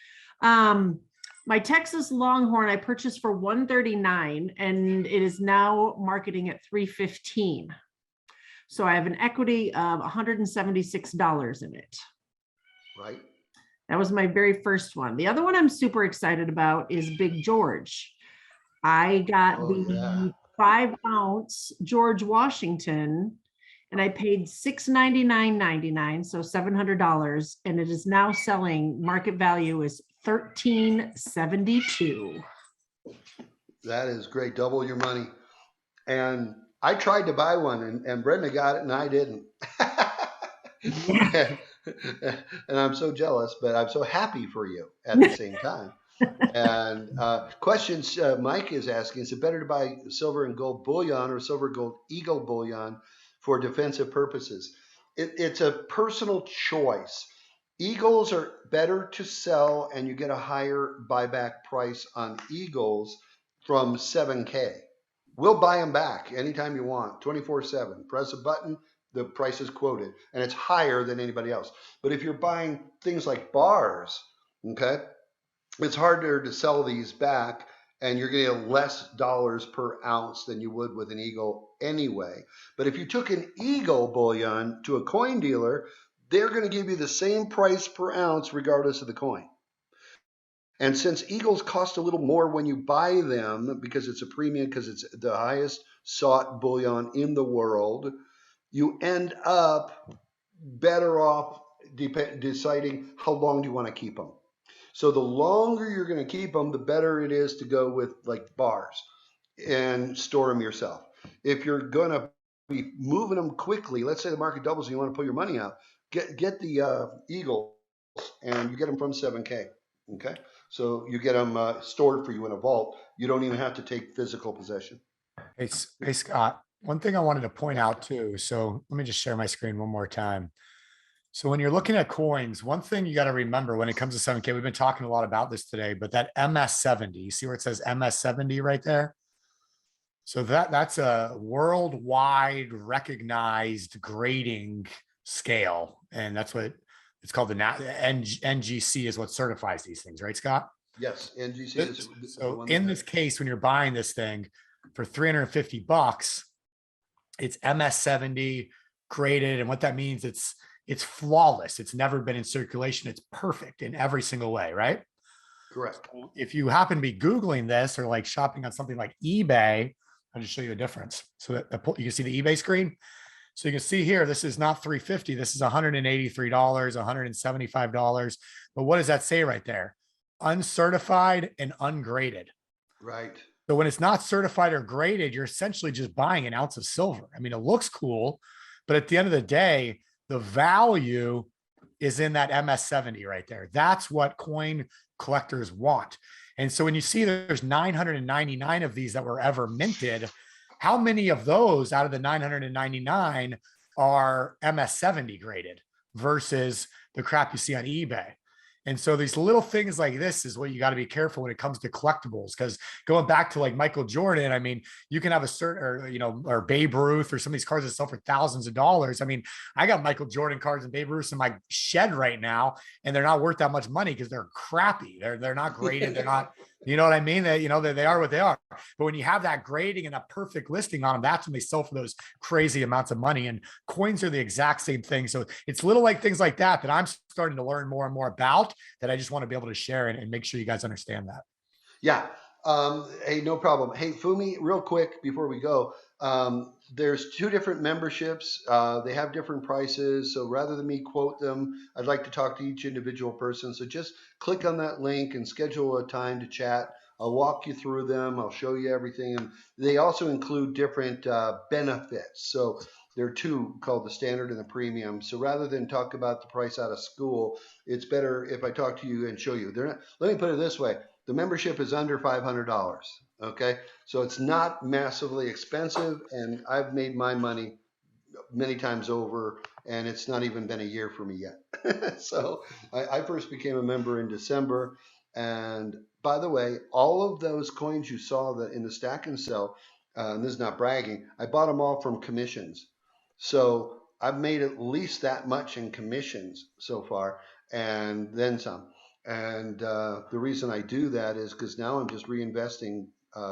My Texas Longhorn I purchased for $139 and it is now marketing at $315. So I have an equity of $176 in it. Right. That was my very first one. The other one I'm super excited about is Big George. I got Oh, yeah. the 5-ounce George Washington and I paid $699.99, so $700, and it is now selling. Market value is $13.72. That is great. Double your money. And I tried to buy one, and Brenda got it, and I didn't. and, and I'm so jealous, but I'm so happy for you at the same time. And questions Mike is asking, is it better to buy silver and gold bullion or silver gold eagle bullion for defensive purposes? It's a personal choice. Eagles are better to sell, and you get a higher buyback price on eagles from 7K. We'll buy them back anytime you want, 24/7. Press a button, the price is quoted, and it's higher than anybody else. But if you're buying things like bars, okay, it's harder to sell these back, and you're going to get less dollars per ounce than you would with an eagle anyway. But if you took an eagle bullion to a coin dealer, they're going to give you the same price per ounce regardless of the coin. And since eagles cost a little more when you buy them because it's a premium, because it's the highest sought bullion in the world, you end up better off deciding how long do you want to keep them. So the longer you're going to keep them, the better it is to go with like bars and store them yourself. If you're going to be moving them quickly, let's say the market doubles and you want to pull your money out, get the Eagles, and you get them from 7K. Okay, so you get them stored for you in a vault. You don't even have to take physical possession. Hey, Scott, one thing I wanted to point out too. So let me just share my screen one more time. So when you're looking at coins, one thing you got to remember when it comes to 7K, we've been talking a lot about this today, but that MS70, you see where it says MS70 right there? So that's a worldwide recognized grading scale. And that's what it's called. The NGC is what certifies these things, right, Scott? Yes, NGC is so in this case, when you're buying this thing for $350, it's MS70 graded. And what that means, it's flawless. It's never been in circulation. It's perfect in every single way, right? Correct. So if you happen to be Googling this or like shopping on something like eBay, I'll just show you a difference. So that you can see the eBay screen. So you can see here, this is not $350. This is $183, $175. But what does that say right there? Uncertified and ungraded. Right. So when it's not certified or graded, you're essentially just buying an ounce of silver. I mean, it looks cool, but at the end of the day, the value is in that MS70 right there. That's what coin collectors want. And so when you see there's 999 of these that were ever minted, how many of those out of the 999 are MS70 graded versus the crap you see on eBay? And so these little things like this is what you got to be careful when it comes to collectibles. Because going back to like Michael Jordan, I mean, you can have a certain, or Babe Ruth or some of these cards that sell for thousands of dollars. I mean, I got Michael Jordan cards and Babe Ruth in my shed right now, and they're not worth that much money because they're crappy. They're not graded. They're not, you know what I mean? They are what they are. But when you have that grading and a perfect listing on them, that's when they sell for those crazy amounts of money. And coins are the exact same thing. So it's little like things like that I'm starting to learn more and more about, that I just want to be able to share and make sure you guys understand that. Yeah. Hey, no problem. Hey, Fumi, real quick before we go, there's 2 different memberships. They have different prices. So rather than me quote them, I'd like to talk to each individual person. So just click on that link and schedule a time to chat. I'll walk you through them. I'll show you everything. And they also include different benefits. So there are 2 called the standard and the premium. So rather than talk about the price out of school, it's better if I talk to you and show you. Let me put it this way. The membership is under $500. Okay. So it's not massively expensive, and I've made my money many times over, and it's not even been a year for me yet. So I first became a member in December. And by the way, all of those coins you saw that in the stack and sell, and this is not bragging, I bought them all from commissions. So I've made at least that much in commissions so far, and then some. And the reason I do that is because now I'm just reinvesting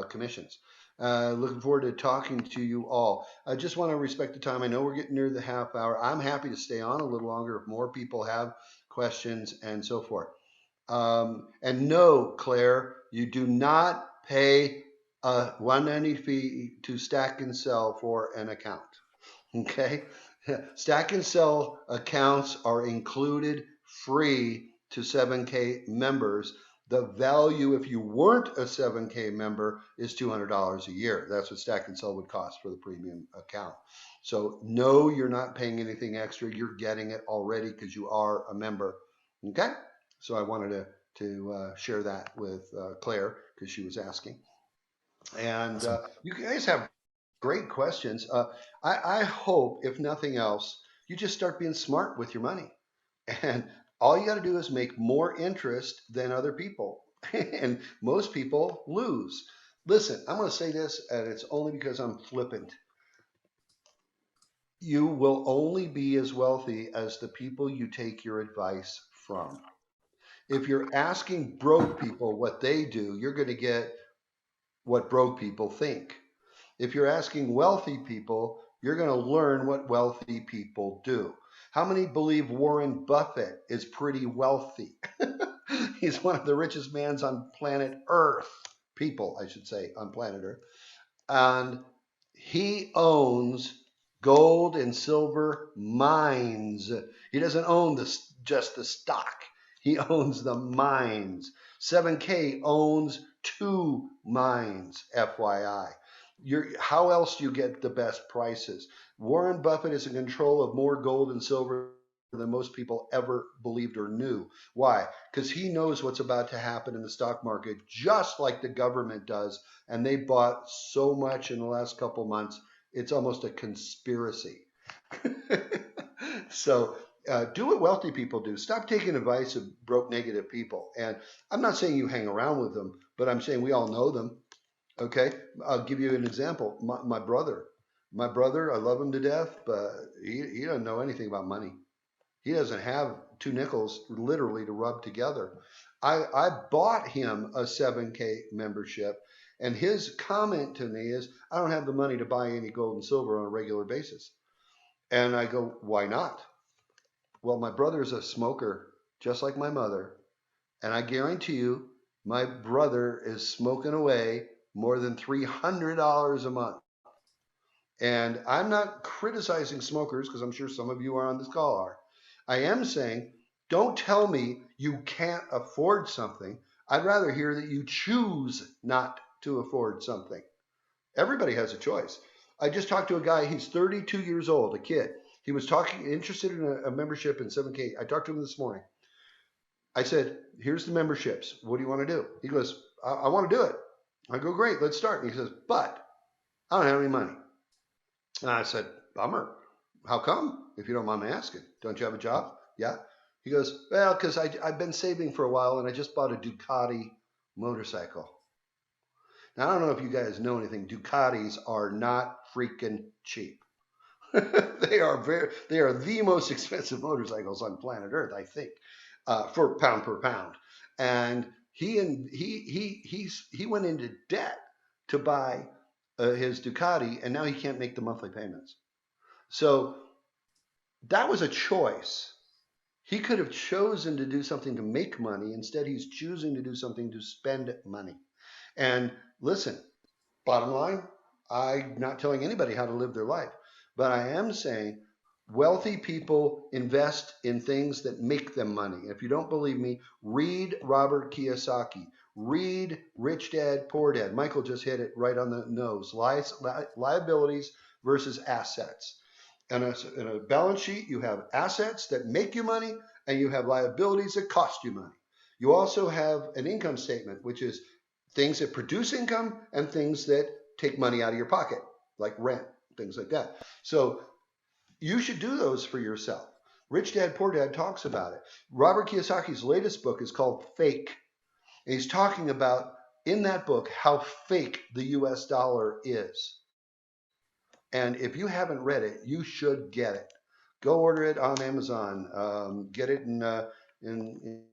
commissions. Looking forward to talking to you all. I just want to respect the time. I know we're getting near the half hour. I'm happy to stay on a little longer if more people have questions, and so forth. And no, Claire, you do not pay a $190 fee to stack and sell for an account. Okay? Stack and sell accounts are included free to 7K members. The value, if you weren't a 7K member, is $200 a year. That's what Stack and Sell would cost for the premium account. So no, you're not paying anything extra. You're getting it already because you are a member. Okay? So I wanted to share that with Claire because she was asking. And you guys have great questions. I hope, if nothing else, you just start being smart with your money. And all you got to do is make more interest than other people. And most people lose. Listen, I'm going to say this, and it's only because I'm flippant. You will only be as wealthy as the people you take your advice from. If you're asking broke people what they do, you're going to get what broke people think. If you're asking wealthy people, you're going to learn what wealthy people do. How many believe Warren Buffett is pretty wealthy? He's one of the richest mans on planet Earth. People, I should say, on planet Earth. And he owns gold and silver mines. He doesn't own just the stock. He owns the mines. 7K owns 2 mines, FYI. How else do you get the best prices? Warren Buffett is in control of more gold and silver than most people ever believed or knew. Why? Because he knows what's about to happen in the stock market, just like the government does. And they bought so much in the last couple months, it's almost a conspiracy. So do what wealthy people do. Stop taking advice of broke, negative people. And I'm not saying you hang around with them, but I'm saying we all know them. Okay, I'll give you an example. My brother, I love him to death, but he doesn't know anything about money. He doesn't have 2 nickels literally to rub together. I bought him a 7K membership, and his comment to me is, I don't have the money to buy any gold and silver on a regular basis. And I go, why not? Well, my brother is a smoker, just like my mother. And I guarantee you, my brother is smoking away more than $300 a month. And I'm not criticizing smokers, because I'm sure some of you are on this call are. I am saying, don't tell me you can't afford something. I'd rather hear that you choose not to afford something. Everybody has a choice. I just talked to a guy, he's 32 years old, a kid. He was interested in a membership in 7K. I talked to him this morning. I said, here's the memberships. What do you want to do? He goes, I want to do it. I go, great, let's start. And he says, but I don't have any money. And I said, bummer. How come? If you don't mind me asking. Don't you have a job? Yeah. He goes, well, because I've been saving for a while and I just bought a Ducati motorcycle. Now, I don't know if you guys know anything. Ducatis are not freaking cheap. They are the most expensive motorcycles on planet Earth, I think, for pound per pound. And he went into debt to buy his Ducati, and now he can't make the monthly payments. So that was a choice. He could have chosen to do something to make money. Instead, he's choosing to do something to spend money. And listen, bottom line, I'm not telling anybody how to live their life, but I am saying wealthy people invest in things that make them money. If you don't believe me, read Robert Kiyosaki. Read Rich Dad, Poor Dad. Michael just hit it right on the nose. Liabilities versus assets. And in a balance sheet, you have assets that make you money, and you have liabilities that cost you money. You also have an income statement, which is things that produce income and things that take money out of your pocket, like rent, things like that. So you should do those for yourself. Rich Dad, Poor Dad talks about it. Robert Kiyosaki's latest book is called Fake. And he's talking about, in that book, how fake the US dollar is. And if you haven't read it, you should get it. Go order it on Amazon. Get it in an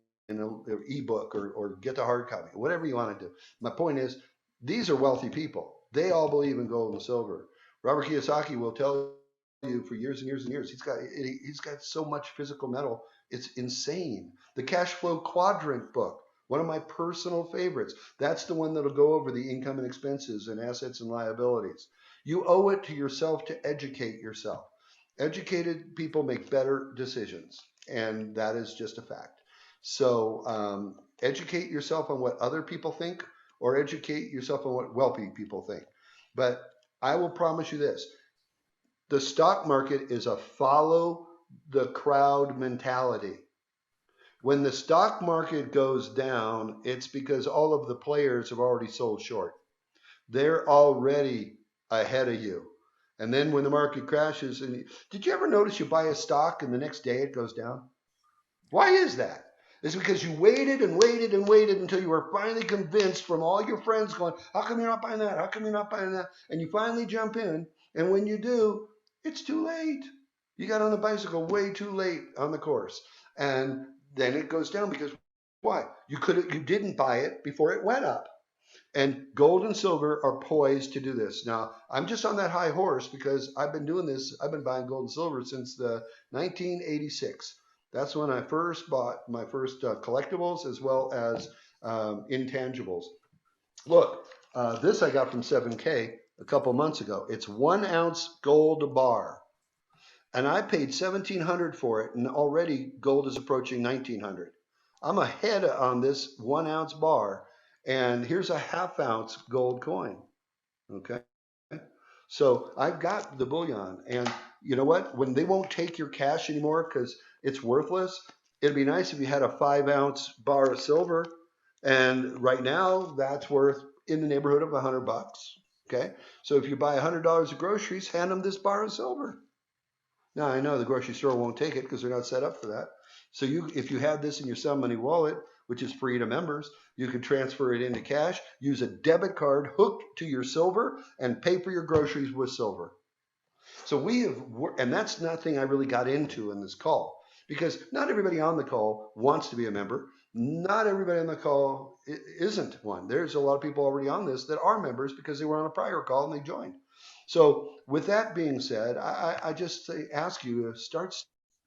ebook or get the hard copy, whatever you want to do. My point is, these are wealthy people. They all believe in gold and silver. Robert Kiyosaki will tell you for years and years and years, he's got so much physical metal It's insane. The cash flow quadrant book, one of my personal favorites. That's the one that'll go over the income and expenses and assets and liabilities. You owe it to yourself to educate yourself. Educated people make better decisions, and that is just a fact. So educate yourself on what other people think, or educate yourself on what wealthy people think. But I will promise you this. The stock market is a follow the crowd mentality. When the stock market goes down, it's because all of the players have already sold short. They're already ahead of you. And then when the market crashes, and did you ever notice you buy a stock and the next day it goes down? Why is that? It's because you waited and waited and waited until you were finally convinced from all your friends going, how come you're not buying that? How come you're not buying that? And you finally jump in. And when you do, it's too late. You got on the bicycle way too late on the course. And then it goes down because why? You didn't buy it before it went up. And gold and silver are poised to do this. Now, I'm just on that high horse because I've been doing this. I've been buying gold and silver since the 1986. That's when I first bought my first collectibles as well as intangibles. Look, this I got from 7K a couple months ago. It's 1 ounce gold bar. And I paid $1,700 for it, and already gold is approaching $1,900. I'm ahead on this 1 ounce bar, and here's a ½ ounce gold coin. Okay. So I've got the bullion, and you know what? When they won't take your cash anymore because it's worthless, it'd be nice if you had a 5 ounce bar of silver. And right now that's worth in the neighborhood of $100. Okay. So if you buy $100 of groceries, hand them this bar of silver. Now I know the grocery store won't take it because they're not set up for that. So if you have this in your Sun Money wallet, which is free to members, you can transfer it into cash, use a debit card hooked to your silver, and pay for your groceries with silver. So and that's nothing I really got into in this call, because not everybody on the call wants to be a member. Not everybody on the call isn't one. There's a lot of people already on this that are members because they were on a prior call and they joined. So with that being said, I just ask you to start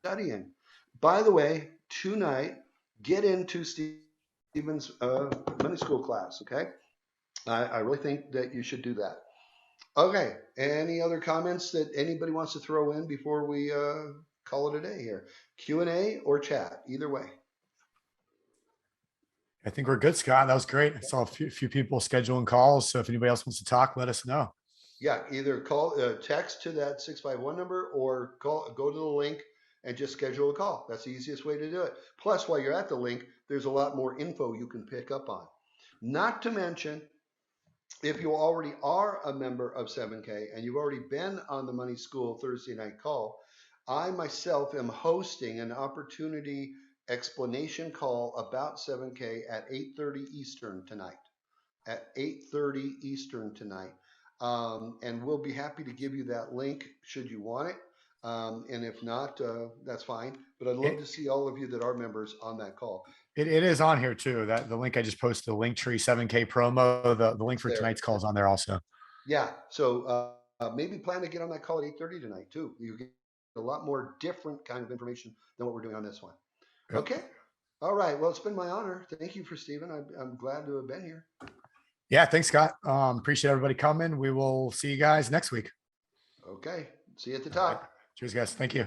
studying. By the way, tonight, get into Stephen's money school class, okay? I really think that you should do that. Okay, any other comments that anybody wants to throw in before we call it a day here? Q&A or chat, either way. I think we're good, Scott. That was great. I saw a few people scheduling calls. So if anybody else wants to talk, let us know. Yeah, either text to that 651 number or go to the link and just schedule a call. That's the easiest way to do it. Plus, while you're at the link, there's a lot more info you can pick up on. Not to mention, if you already are a member of 7K and you've already been on the Money School Thursday night call, I myself am hosting an opportunity explanation call about 7K at 8:30 Eastern tonight. At 8:30 Eastern tonight. And we'll be happy to give you that link should you want it. And if not, that's fine. But I'd love to see all of you that are members on that call. It is on here too. That the link I just posted, the Linktree 7K promo, the link for tonight's call is on there also. Yeah. So maybe plan to get on that call at 8:30 tonight too. You get a lot more different kind of information than what we're doing on this one. Yep. Okay. All right. Well, it's been my honor. Thank you for Stephen. I'm glad to have been here. Yeah. Thanks, Scott. Appreciate everybody coming. We will see you guys next week. Okay. See you at the top. Right. Cheers, guys. Thank you.